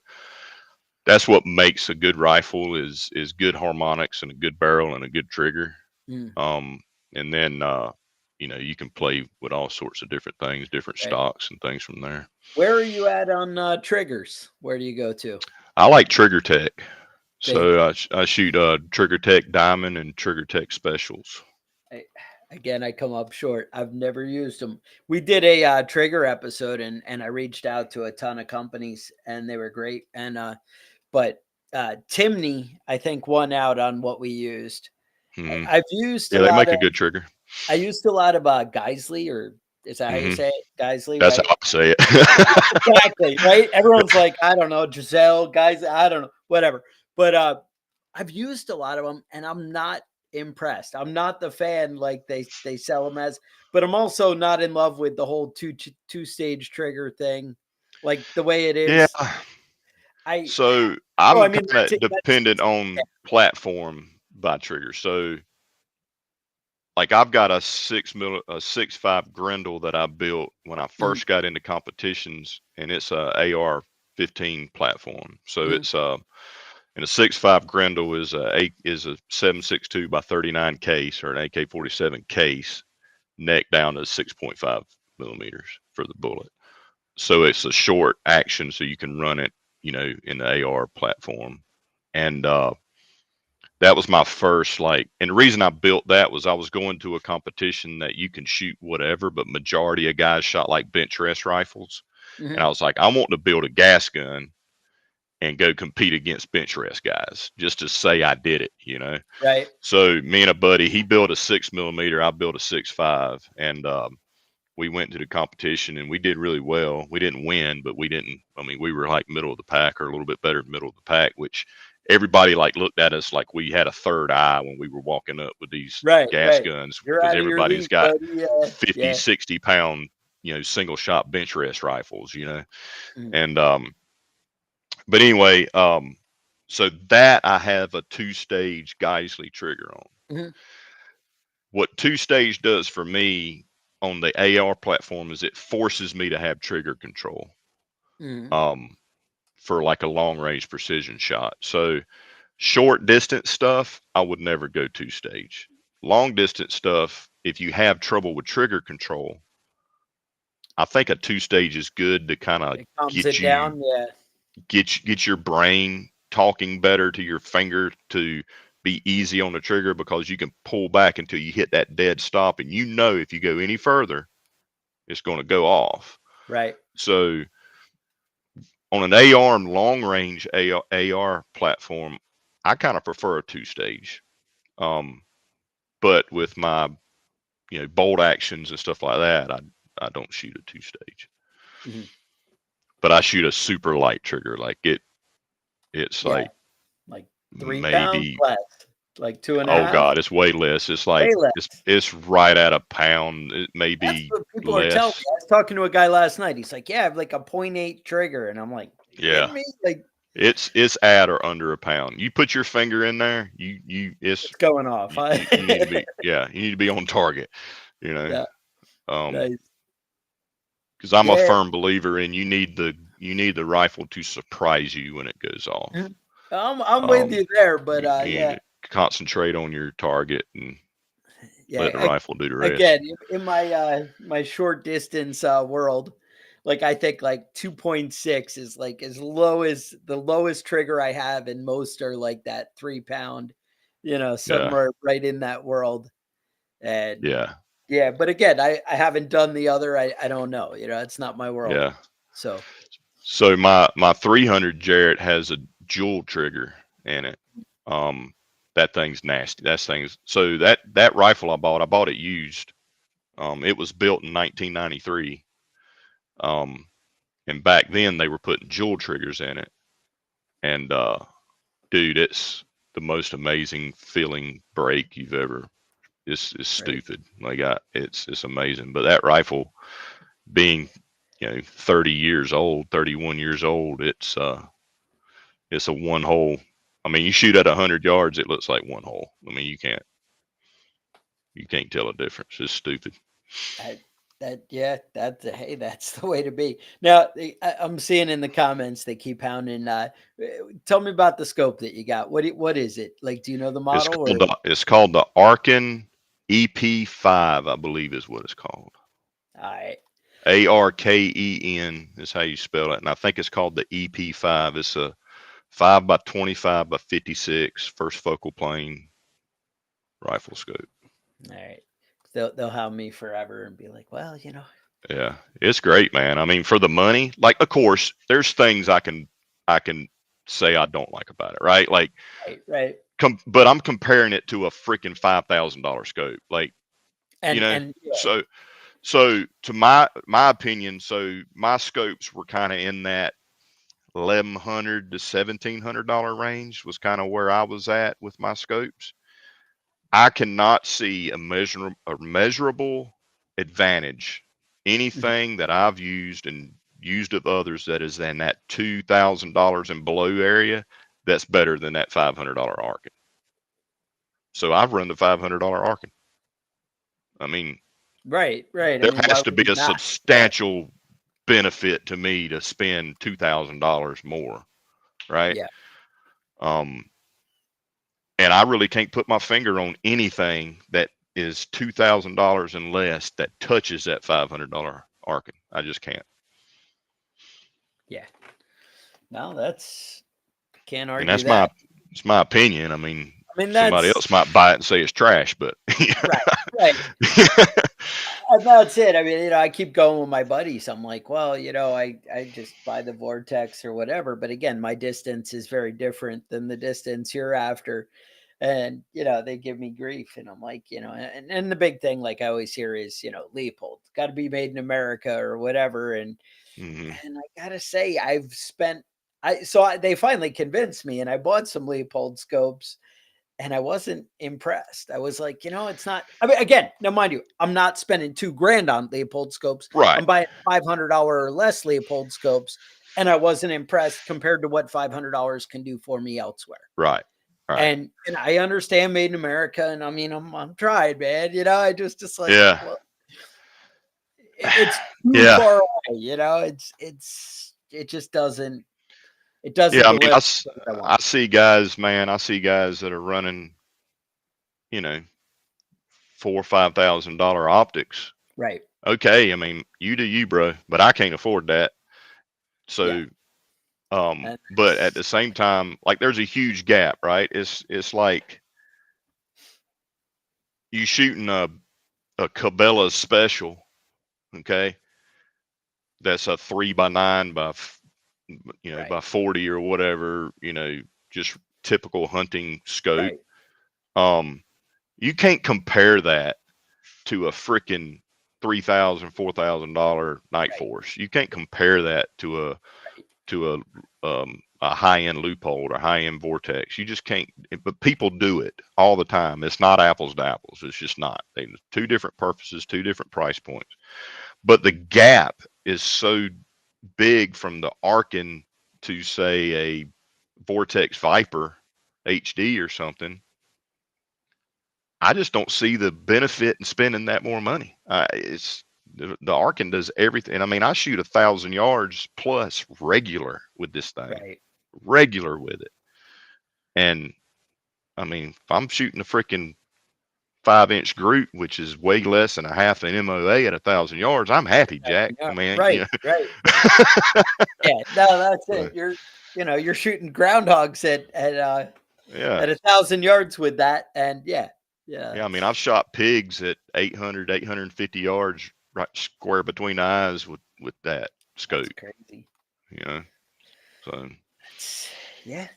C: makes a good rifle is good harmonics and a good barrel and a good trigger.
B: mm,
C: Um, and then you can play with all sorts of different things, different
B: right.
C: stocks and things from there.
B: Where are you at on triggers? Where do you go to?
C: I like Trigger Tech,
B: They,
C: so I shoot Trigger Tech Diamond and Trigger Tech Specials.
B: I, again, I come up short. I've never used them. We did a trigger episode, and I reached out to a ton of companies, and they were great. And but Timney, I think, won out on what we used.
C: Hmm.
B: I've used a
C: Yeah, they
B: lot
C: make
B: of.
C: a good trigger.
B: I used a lot of Geisley, or is that how you
C: Hmm.
B: say it? Geisley,
C: That's
B: right?
C: how I say it.
B: Exactly, right? Everyone's like, I don't know, Giselle, guys, I don't know, whatever. But I've used a lot of them, and I'm not impressed. I'm not the fan like they sell them as, but I'm also not in love with the whole two-stage trigger thing, like the way it
C: Yeah.
B: is. I
C: So
B: oh, I
C: I'm
B: mean
C: kind of
B: that's
C: dependent on platform by trigger. So like I've got a 6.5 Grendel that I built when I
B: mm,
C: first got into competitions, and it's a AR-15 platform. So
B: mm,
C: And a 6.5 Grendel is a 7.62 by 39 case, or an AK-47 case, neck down to 6.5 millimeters for the bullet. So it's a short action, so you can run it, you know, in the AR platform. And that was my first, like, and the reason I built that was I was going to a competition that you can shoot whatever, but majority of guys shot like bench rest rifles.
B: Mhm.
C: And I was like, I want to build a gas gun and go compete against bench rest guys just to say I did it, you know?
B: Right.
C: So me and a buddy, he built a 6 millimeter, I built a 6.5, and we went to the competition and we did really well. We didn't win, but we didn't, I mean, we were like middle of the pack, or a little bit better than middle of the pack, which everybody like looked at us like we had a third eye when we were walking up with these gas guns,
B: You're
C: because
B: out of your
C: everybody's
B: league,
C: got
B: buddy.
C: 50, 60 pound, you know, single shot bench rest rifles, you know?
B: Mhm.
C: And, but anyway, so that I have a 2-stage Geisley trigger on.
B: Mhm.
C: What 2-stage does for me on the AR platform is it forces me to have trigger control,
B: Mhm.
C: for like a long range precision shot. So short distance stuff, I would never go 2-stage. Long distance stuff, if you have trouble with trigger control, I think a 2-stage is good to kind of
B: It calms
C: get
B: it
C: you
B: down. Yeah.
C: get your brain talking better to your finger to be easy on the trigger, because you can pull back until you hit that dead stop, and you know if you go any further it's going to go off.
B: Right.
C: So on an AR and long range AR platform, I kind of prefer a 2-stage. But with my, you know, bolt actions and stuff like that, I don't shoot a 2-stage.
B: Mhm.
C: But I shoot a super light trigger. Like it's
B: Yeah.
C: like
B: Like 3 pounds
C: maybe,
B: less, like 2.5.
C: oh God, it's way less. It's like
B: Way less.
C: it's right at a pound. It may
B: That's
C: be
B: what people are telling me.
C: less.
B: I was talking to a guy last night. He's like, "Yeah, I have like a 0.8 trigger," and I'm like, "You
C: Yeah.
B: kidding me? Like,
C: It's at or under a pound. You put your finger in there,
B: it's going off." Huh?
C: you need to be, yeah, you need to be on target, you know.
B: Yeah. Nice.
C: Because I'm a
B: Yeah.
C: firm believer in you need the rifle to surprise you when it goes off.
B: Mhm. I'm with you there, but
C: You need
B: yeah,
C: to concentrate on your target and let the
B: yeah.
C: rifle do the rest.
B: Again, in my my short distance world, like I think like 2.6 is like as low as the lowest trigger I have, and most are like that 3 pound,
C: Yeah,
B: somewhere right in that world. And
C: yeah,
B: yeah, but again, I haven't done the other. I don't know. It's not my world.
C: yeah.
B: So
C: So my 300 Jarrett has a dual trigger in it. Um, that thing's nasty. That thing's, so that rifle I bought it used. It was built in 1993. And back then they were putting dual triggers in it. And dude, it's the most amazing feeling break you've ever. It's
B: right.
C: stupid. Like it's amazing. But that rifle, being, you know, 30 years old, 31 years old, it's a one hole. I mean, you shoot at 100 yards, it looks like one hole. I mean, you can't tell a difference. It's stupid.
B: Yeah, hey, that's the way to be. Now, I'm seeing in the comments they keep pounding. Tell me about the scope that you got. What is it? Like, do you know the model or?
C: It's called the Arkin EP5, I believe is what it's called.
B: All right.
C: ARKEN is how you spell it, and I think it's called the EP5. It's a 5 by 25 by 56 first focal plane rifle scope.
B: All right. They'll have me forever and be like, well,
C: Yeah, it's great, man. I mean, for the money, like, of course, there's things I can say I don't like about it, right? Like,
B: right.
C: but I'm comparing it to a freaking $5,000 scope, like, you know.
B: And yeah.
C: So to my opinion, so my scopes were kind of in that $1,100 to $1,700 range was kind of where I was at with my scopes. I cannot see a measurable advantage. Anything that I've used and used of others that is in that $2,000 and below area, that's better than that $500 Arkin. So I've run the $500 Arkin. I mean,
B: Right. I
C: there
B: mean, why
C: has to
B: would
C: be
B: you
C: a
B: not?
C: substantial benefit to me to spend $2,000 more, right?
B: Yeah.
C: And I really can't put my finger on anything that is $2,000 and less that touches that $500 Arkin. I just can't.
B: Yeah. No, that's can't
C: And
B: argue
C: that's
B: that.
C: it's my opinion. I mean,
B: I mean,
C: somebody
B: that's
C: else might buy it and say it's trash, but
B: right, right. And that's it. I mean, I keep going with my buddies. I'm like, well, I just buy the Vortex or whatever. But again, my distance is very different than the distance you're after. And, they give me grief. And I'm like, and the big thing, like I always hear is, Leopold, got to be made in America or whatever.
C: Mhm.
B: And I got to say, I've spent, they finally convinced me and I bought some Leopold scopes and I wasn't impressed. I was like, it's not. I mean, again, now mind you, I'm not spending $2,000 on Leopold scopes.
C: Right,
B: I'm buying $500 or less Leopold scopes, and I wasn't impressed compared to what $500 can do for me elsewhere.
C: right, right.
B: And I understand made in America, and I mean, I'm tried, man. I just like,
C: Yeah,
B: well, it's too
C: yeah,
B: far away. It just doesn't. It
C: yeah.
B: doesn't
C: I mean,
B: deliver what I
C: I
B: want.
C: see guys, man. I see guys that are running, you know, $4,000 or $5,000 optics.
B: Right.
C: Okay, I mean, you do you, bro, but I can't afford that.
B: Yeah.
C: So,
B: And
C: but at the same time, like there's a huge gap, right? It's like you shooting a Cabela special, okay? That's a 3x9
B: right.
C: by 40 or whatever, just typical hunting scope.
B: Right.
C: Um, you can't compare that to a freaking $3,000, $4,000 Night
B: Right.
C: Force. You can't compare that
B: Right.
C: a high end Leupold or high end Vortex. You just can't. But people do it all the time. It's not apples to apples. It's just not. They two different purposes, two different price points. But the gap is so big from the Arkin to say a Vortex Viper HD or something. I just don't see the benefit in spending that more money. It's the Arkin does everything. I mean, I shoot 1,000 yards plus regular with this thing,
B: Right.
C: regular with it. And I mean, if I'm shooting a freaking 5-inch Groot, which is way less than a half an MOA at 1,000 yards, I'm happy, Jack. I
B: Yeah,
C: mean,
B: right, right. Yeah, no, that's it.
C: but,
B: You're shooting groundhogs
C: yeah,
B: at 1,000 yards with that, and yeah,
C: yeah. I mean, I've shot pigs at 800, 850 yards, right square between the eyes with that
B: that's
C: scope.
B: crazy.
C: You know, so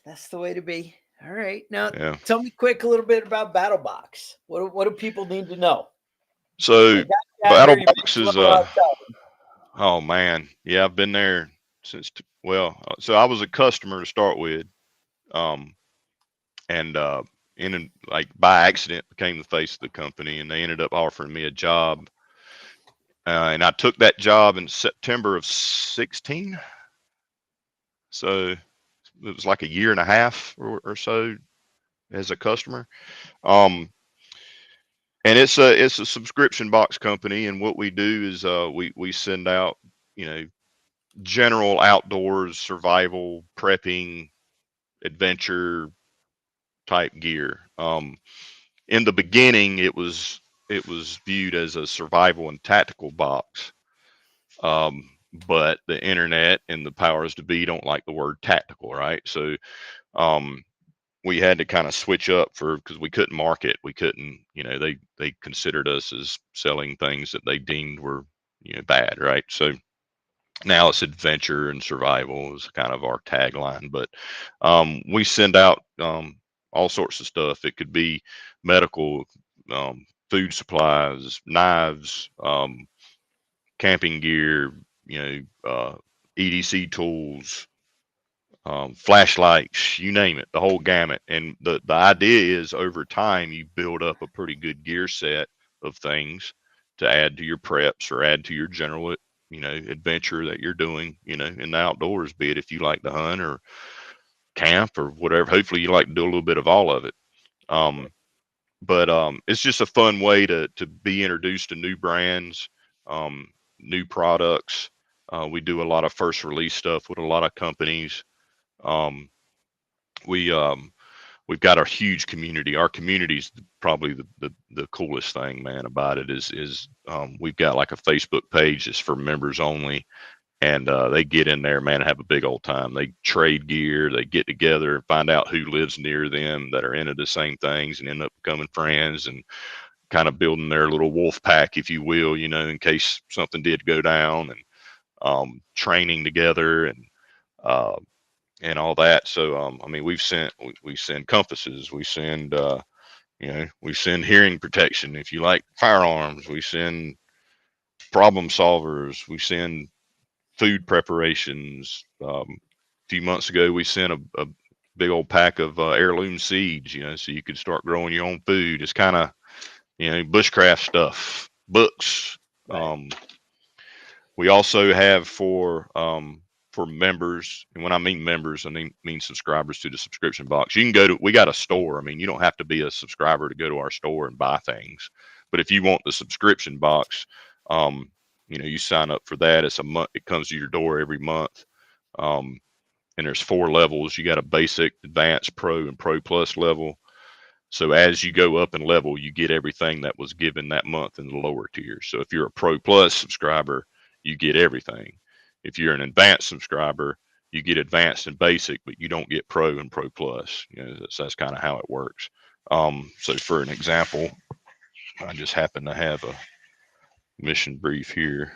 B: That's the way to be. All right, now
C: yeah.
B: tell me quick a little bit about BattlBox. What do people need to know? I
C: So
B: got you down here. You
C: BattlBox
B: mentioned
C: is
B: a lot of time.
C: oh man, yeah, I've been there since so I was a customer to start with, um, and like by accident became the face of the company, and they ended up offering me a job, and I took that job in September of 16. So it was like a year and a half or so as a customer. Um, and it's a subscription box company, and what we do is we send out you know general outdoors survival prepping adventure type gear. In the beginning, it was viewed as a survival and tactical box, but the internet and the powers to be don't like the word tactical, right? So um, we had to kind of switch up because we couldn't market. We couldn't, they considered us as selling things that they deemed were bad, right? So now it's adventure and survival is kind of our tagline. But we send out all sorts of stuff. It could be medical, food supplies, knives, camping gear, EDC tools, flashlights, you name it, the whole gamut. And the idea is over time you build up a pretty good gear set of things to add to your preps or add to your general adventure that you're doing in the outdoors, be it if you like to hunt or camp or whatever. Hopefully you like to do a little bit of all of it. But it's just a fun way to be introduced to new brands, new products. We do a lot of first release stuff with a lot of companies. um, we've got a huge community. Our community's probably the coolest thing, man, about it is we've got like a Facebook page that's for members only, and they get in there, man, and have a big old time. They trade gear, they get together and find out who lives near them that are into the same things, and end up becoming friends and kind of building their little wolf pack, if you will, in case something did go down, and training together uh, and all that. So I mean, we send compasses, we send hearing protection. If you like firearms, we send problem solvers, we send food preparations. A few months ago, we sent a big old pack of heirloom seeds, so you could start growing your own food. It's kind of, bushcraft stuff, books.
B: Right.
C: We also have for members, and when I mean members, I mean subscribers to the subscription box. You can we got a store. I mean, you don't have to be a subscriber to go to our store and buy things, but if you want the subscription box, you sign up for that. It's a month. It comes to your door every month. And there's 4 levels. You got a basic, advanced, pro, and pro plus level. So as you go up in level, you get everything that was given that month in the lower tiers. So if you're a pro plus subscriber, you get everything. If you're an advanced subscriber, you get advanced and basic, but you don't get pro and pro plus. That's kind of how it works. So for an example, I just happen to have a mission brief here.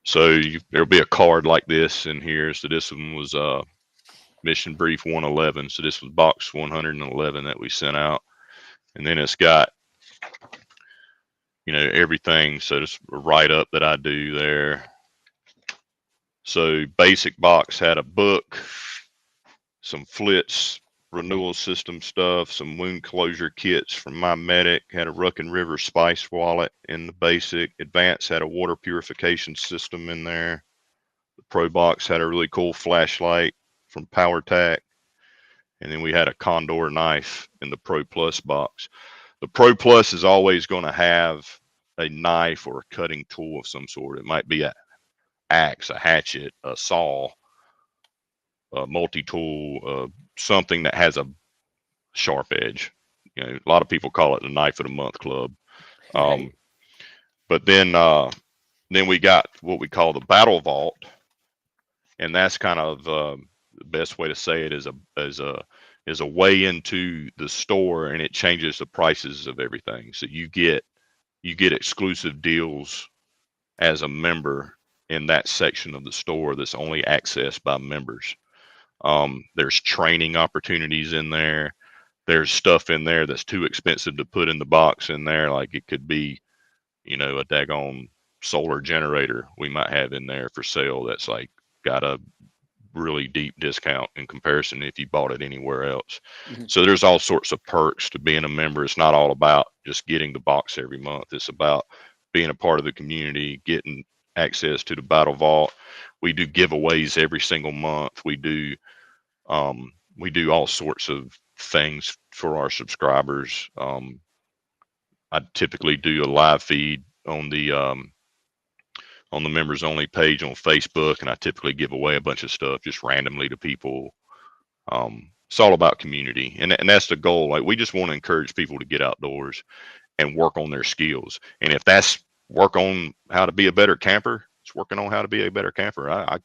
C: So there'll be a card like this in here. So this one was mission brief 111. So this was box 111 that we sent out. And then it's got, everything. So just a write up that I do there. So basic box had a book, some flits, renewal system stuff, some wound closure kits from my medic, had a Ruck and River spice wallet in the basic. Advanced had a water purification system in there. The Pro box had a really cool flashlight from PowerTac. And then we had a Condor knife in the Pro Plus box. The Pro Plus is always going to have a knife or a cutting tool of some sort. It might be an axe, a hatchet, a saw, a multi-tool, something that has a sharp edge. A lot of people call it the knife of the month club.
B: Right.
C: But then we got what we call the battle vault, and that's kind of the best way to say it is a way into the store, and it changes the prices of everything. So you get exclusive deals as a member in that section of the store that's only accessed by members. There's training opportunities in there. There's stuff in there that's too expensive to put in the box in there. Like it could be, a daggone solar generator we might have in there for sale that's like got a really deep discount in comparison if you bought it anywhere else.
B: Mm-hmm.
C: So there's all sorts of perks to being a member. It's not all about just getting the box every month. It's about being a part of the community, getting access to the battle vault. We do giveaways every single month. We do all sorts of things for our subscribers. I typically do a live feed on the members only page on Facebook, and I typically give away a bunch of stuff just randomly to people. It's all about community, and that's the goal. Like we just want to encourage people to get outdoors and work on their skills. And if that's work on how to be a better camper, it's working on how to be a better camper. I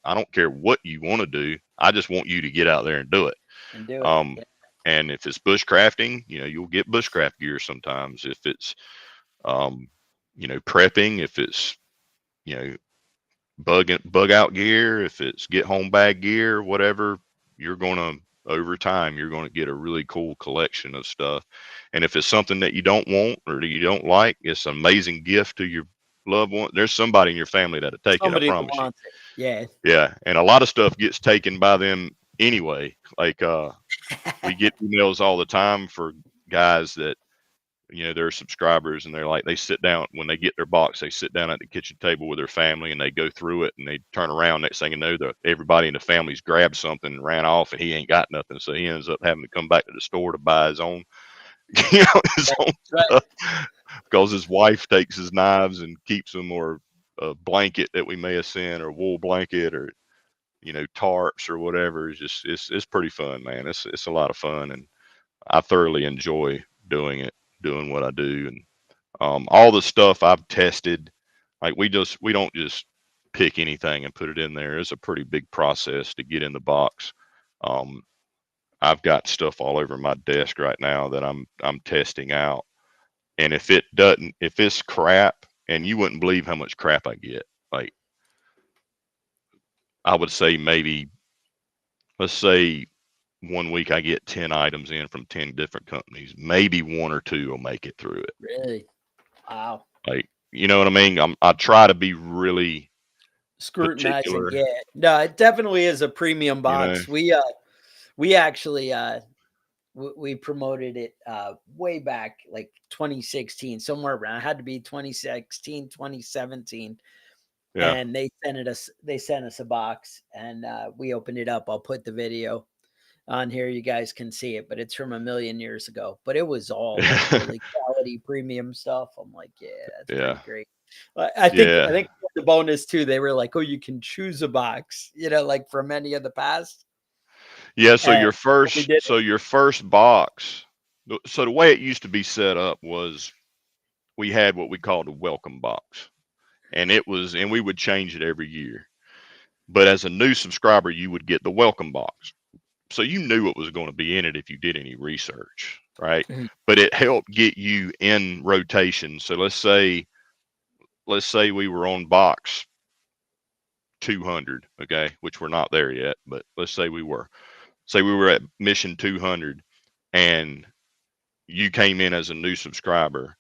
C: don't care what you want to do. I just want you to get out there and do it.
B: And do it. Yeah.
C: And if it's bushcrafting, you'll get bushcraft gear sometimes. If it's, prepping, if it's, bug out gear, if it's get home bag gear, whatever, over time, you're going to get a really cool collection of stuff. And if it's something that you don't want or that you don't like, it's an amazing gift to your loved one. There's somebody in your family that'll take it. I promise you.
B: Yeah.
C: Yeah. And a lot of stuff gets taken by them anyway. Like, we get emails all the time for guys that, they're subscribers, and they sit down when they get their box, they sit down at the kitchen table with their family and they go through it, and they turn around next thing you know, everybody in the family's grabbed something and ran off, and he ain't got nothing. So he ends up having to come back to the store to buy his own, own stuff, because his wife takes his knives and keeps them, or a blanket that we may have sent, or wool blanket, or tarps or whatever. It's pretty fun, man. It's a lot of fun, and I thoroughly enjoy doing what I do. And all the stuff I've tested, like we don't just pick anything and put it in there. It's a pretty big process to get in the box. I've got stuff all over my desk right now that I'm testing out. And if it's crap, and you wouldn't believe how much crap I get. Like, I would say maybe, let's say 1 week I get 10 items in from 10 different companies. Maybe one or two will make it through it.
B: Really? Wow.
C: Like, you know what I mean? I try to be really
B: Scrutinizing.
C: particular.
B: Yeah. No, it definitely is a premium box. We actually we promoted it way back, like 2016, somewhere around. It had to be 2016, 2017.
C: Yeah.
B: And they sent us a box, and we opened it up. I'll put the video on here. You guys can see it, but it's from a million years ago. But it was all like really quality premium stuff. I'm like, yeah, that's pretty great. I think the bonus too, they were like, oh, you can choose a box, like from any of the past.
C: Yeah, so your first box, so the way it used to be set up was we had what we called a welcome box. And we would change it every year. But as a new subscriber, you would get the welcome box. So you knew what was going to be in it if you did any research, right?
B: Mm-hmm.
C: But it helped get you in rotation. So let's say we were on box 200, okay, which we're not there yet, but let's say we were. Say we were at mission 200 and you came in as a new subscriber.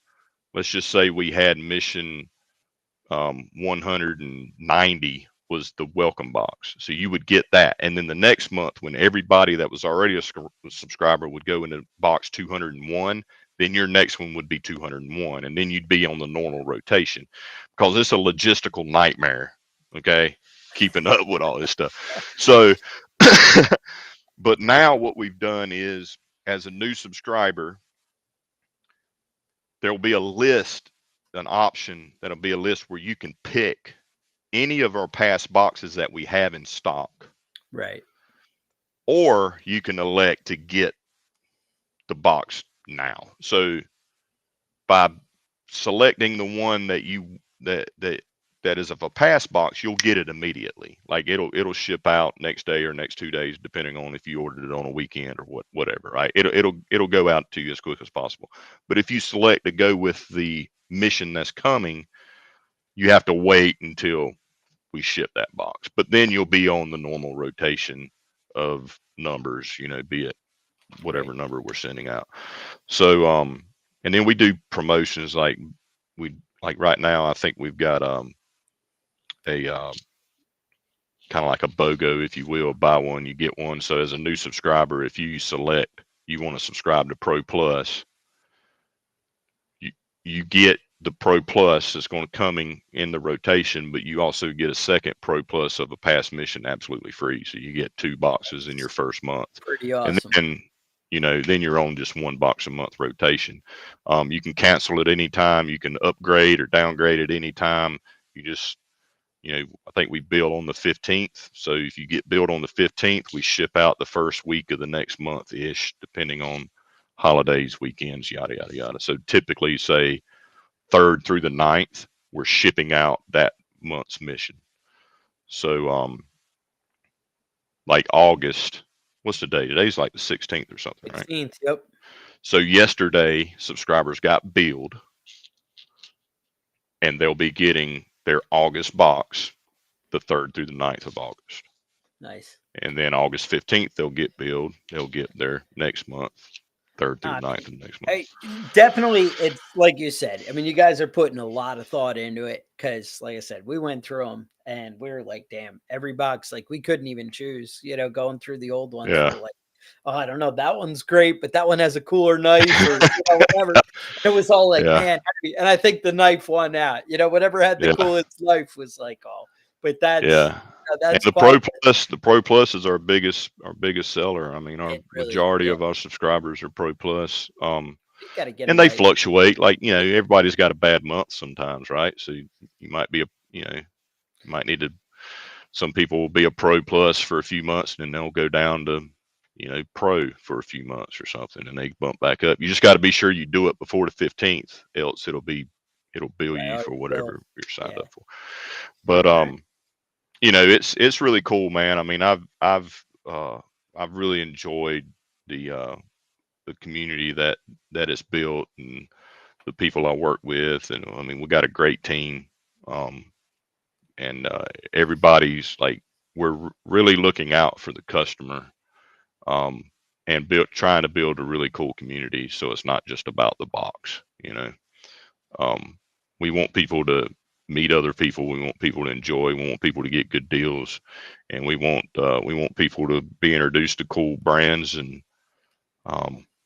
C: Let's just say we had mission 190 was the welcome box. So you would get that. And then the next month, when everybody that was already a subscriber would go into box 201, then your next one would be 201. And then you'd be on the normal rotation, because it's a logistical nightmare. Okay. Keeping up with all this stuff. So, but now what we've done is, as a new subscriber, there will be a list, an option that'll be a list where you can pick any of our past boxes that we have in stock.
B: Right.
C: Or you can elect to get the box now. So by selecting the one that is of a past box, you'll get it immediately. Like it'll ship out next day or next 2 days, depending on if you ordered it on a weekend or whatever, right? It'll go out to you as quick as possible. But if you select to go with the mission that's coming, you have to wait until we ship that box. But then you'll be on the normal rotation of numbers, be it whatever number we're sending out. So and then we do promotions like right now I think we've got a kind of like a BOGO, if you will, buy one you get one. So as a new subscriber, if you select you want to subscribe to Pro Plus, you get the Pro Plus that's going to coming in the rotation, but you also get a second Pro Plus of a past mission absolutely free. So you get 2 boxes in your first month.
B: Pretty awesome.
C: And then, then you're on just 1 box a month rotation. You can cancel at any time. You can upgrade or downgrade at any time. You just, I think we bill on the 15th. So if you get billed on the 15th, we ship out the first week of the next month-ish, depending on holidays, weekends, yada, yada, yada. So typically, say 3rd through the 9th, we're shipping out that month's mission. So like August, what's the day? Today's like the 16th or something, 16th, right?
B: Yep.
C: So yesterday, subscribers got billed, and they'll be getting their August box the 3rd through the 9th of August.
B: Nice.
C: And then August 15th, they'll get billed. They'll get their next month, 3rd through the 9th of next month.
B: Hey, definitely, it's like you said. I mean, you guys are putting a lot of thought into it, because, like I said, we went through them and we were like, damn, every box, like we couldn't even choose, going through the old ones.
C: Yeah.
B: We're like, oh, I don't know, that one's great, but that one has a cooler knife or whatever. It was all like, man, and I think the knife won out. Whatever had the coolest knife was like, oh, but that's
C: and the Pro Plus is our biggest seller. I mean, our majority of our subscribers are Pro Plus. And they fluctuate. Like, everybody's got a bad month sometimes, right? So you might be you might need to some people will be a pro plus for a few months, and then they'll go down to, pro for a few months or something, and they bump back up. You just got to be sure you do it before the 15th, else it'll bill
B: Right,
C: you
B: already
C: for
B: built.
C: whatever you're signed
B: Yeah.
C: up for. But
B: Right.
C: it's really cool, man. I mean, I've really enjoyed the community that is built, and the people I work with, and I mean, we got a great team, and everybody's like, we're really looking out for the customer, um, and trying to build a really cool community, so it's not just about the box. Um, we want people to meet other people. We want people to enjoy. We want people to get good deals, and we want people to be introduced to cool brands, and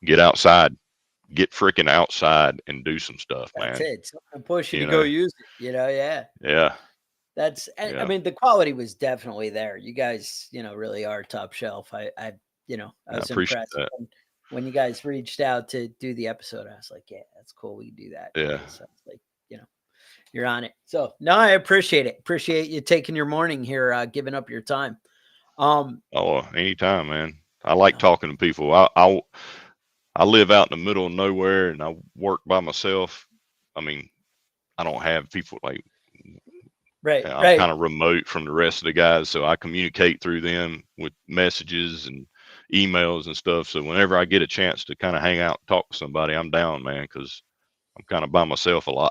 C: get outside, get freaking outside and do some stuff,
B: That's
C: man.
B: it. Something push you to
C: You
B: go
C: know,
B: use it. Yeah.
C: yeah,
B: I
C: yeah,
B: mean, the quality was definitely there. You guys, really are top shelf. I
C: I
B: was
C: appreciate
B: impressed
C: that.
B: when you guys reached out to do the episode. I was like, yeah, that's cool. We can do that.
C: Yeah.
B: Because I was like, you're on it. So no, I appreciate it. Appreciate you taking your morning here, giving up your time.
C: Oh, anytime, man. I like
B: No,
C: talking to people. I live out in the middle of nowhere, and I work by myself. I mean, I don't have people like, I'm
B: right.
C: kind of remote from the rest of the guys, so I communicate through them with messages and emails and stuff. So whenever I get a chance to kind of hang out and talk to somebody, I'm down, man, because I'm kind of by myself a lot.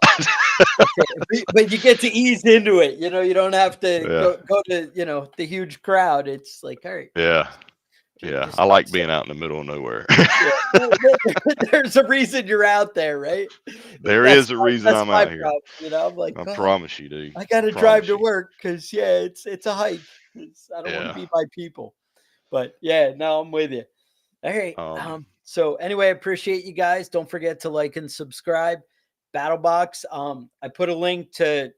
B: That's it. But you get to ease into it. You don't have to
C: Yeah,
B: go to the huge crowd. It's like, all right,
C: yeah, yeah.
B: just
C: I
B: talk
C: like
B: to
C: being
B: someone.
C: out in the middle of nowhere.
B: Yeah, there's a reason you're out there, right?
C: There
B: That's
C: is a reason
B: that's
C: I'm
B: my
C: out here.
B: problem. I'm like,
C: I
B: God,
C: promise you, dude.
B: I got
C: I
B: to drive
C: promise
B: to
C: you.
B: work because it's a hike. I don't want to
C: Yeah.
B: be by people. But yeah, no, I'm with you. All right.
C: Um,
B: So anyway, I appreciate you guys. Don't forget to like and subscribe. BattlBox. I put a link to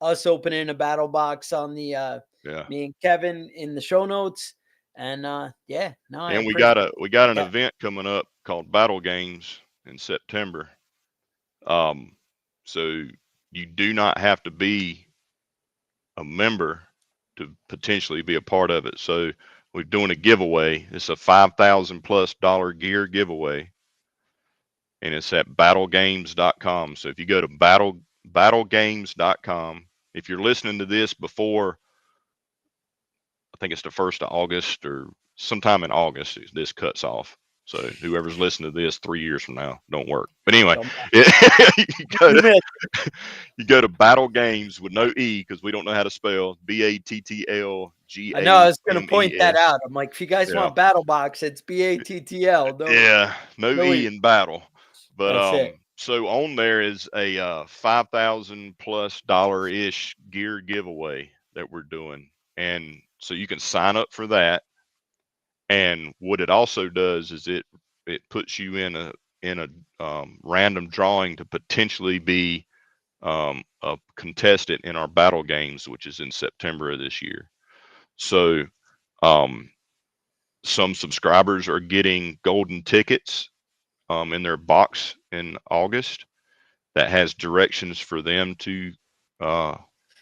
B: us opening a BattlBox on the
C: yeah.
B: me and Kevin in the show notes. And yeah, no, I
C: And
B: appreciate
C: we got an
B: yeah.
C: event coming up called Battle Games in September. Um, so you do not have to be a member to potentially be a part of it. So we're doing a giveaway. It's a $5,000+ gear giveaway, and it's at battlegames.com. So if you go to battlegames.com, if you're listening to this before, I think it's the 1st of August or sometime in August, this cuts off. So whoever's listening to this 3 years from now, don't work. But anyway,
B: Don't
C: you go
B: you
C: to
B: missed.
C: you go to Battle Games with no E, because we don't know how to spell
B: I know I was going to point that
C: BATTLGAMES.
B: out. I'm like, if you guys
C: Yeah,
B: want BattlBox, it's BATTL.
C: yeah, no
B: No
C: E
B: E.
C: in battle. But
B: That's it.
C: so on there is a $5,000+ ish gear giveaway that we're doing, and so you can sign up for that. And what it also does is it puts you in a random drawing to potentially be a contestant in our battle games, which is in September of this year. So um, some subscribers are getting golden tickets in their box in August that has directions for them to uh,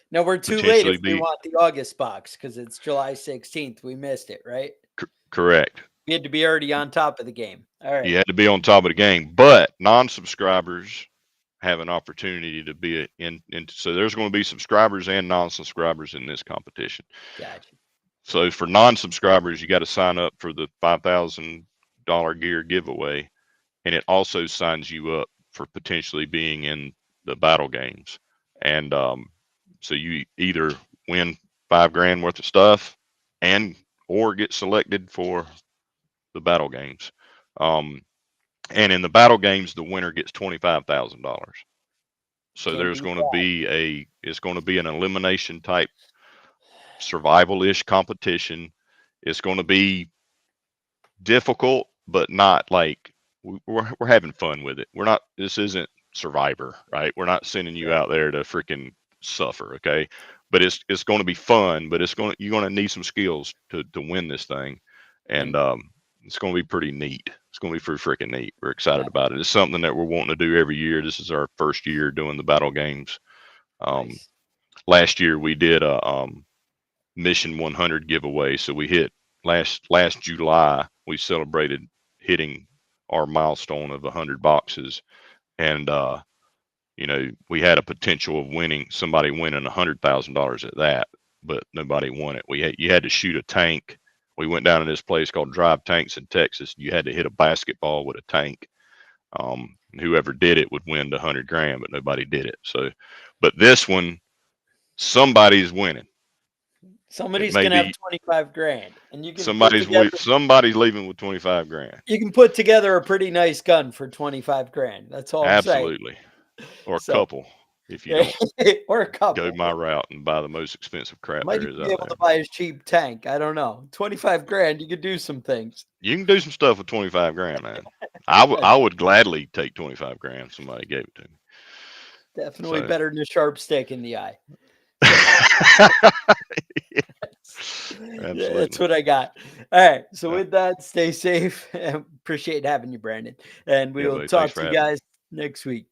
B: No, we're too late if
C: potentially
B: we
C: be
B: want the August box because it's July 16th. We missed it, right?
C: correct.
B: We had to be already on top of the game. All right.
C: You had to be on top of the game, but non-subscribers have an opportunity to be in. So there's going to be subscribers and non-subscribers in this competition.
B: Gotcha.
C: So for non-subscribers, you got to sign up for the $5,000 gear giveaway, and it also signs you up for potentially being in the battle games. And so you either win $5,000 worth of stuff, or get selected for the battle games. And in the battle games, the winner gets $25,000. So
B: Can't
C: there's
B: beat
C: going to
B: that.
C: be it's going to be an elimination type survival-ish competition. It's going to be difficult, but not like we're having fun with it. This isn't Survivor, right? We're not sending you
B: Right.
C: out there to freaking suffer, okay? But it's going to be fun, but you're going to need some skills to win this thing. And it's going to be pretty neat. It's going to be pretty freaking neat. We're excited
B: Yeah.
C: about it. It's something that we're wanting to do every year. This is our first year doing the battle games.
B: Nice.
C: Last year we did Mission 100 giveaway. So we hit last July. We celebrated hitting our milestone of 100 boxes, and we had a potential of somebody winning $100,000 at that, but nobody won it. You had to shoot a tank. We went down to this place called Drive Tanks in Texas. You had to hit a basketball with a tank. Whoever did it would win the 100 grand, but nobody did it. So, but this one, somebody's winning.
B: Somebody's gonna have 25 grand, and you can
C: somebody's leaving with 25 grand.
B: You can put together a pretty nice gun for 25 grand. That's all I'm saying.
C: Absolutely. Or a couple, if you don't
B: or a couple.
C: go my route and buy the most expensive crap
B: Might
C: there is
B: be
C: out
B: able
C: there.
B: to buy a cheap tank. I don't know. 25 grand, you could do some things.
C: You can do some stuff with 25 grand, man. I would gladly take 25 grand if somebody gave it to me.
B: Definitely better than a sharp stick in the eye.
C: Absolutely.
B: That's what I got. All right. So with that, stay safe. Appreciate having you, Brandon. And we will talk to you guys next week.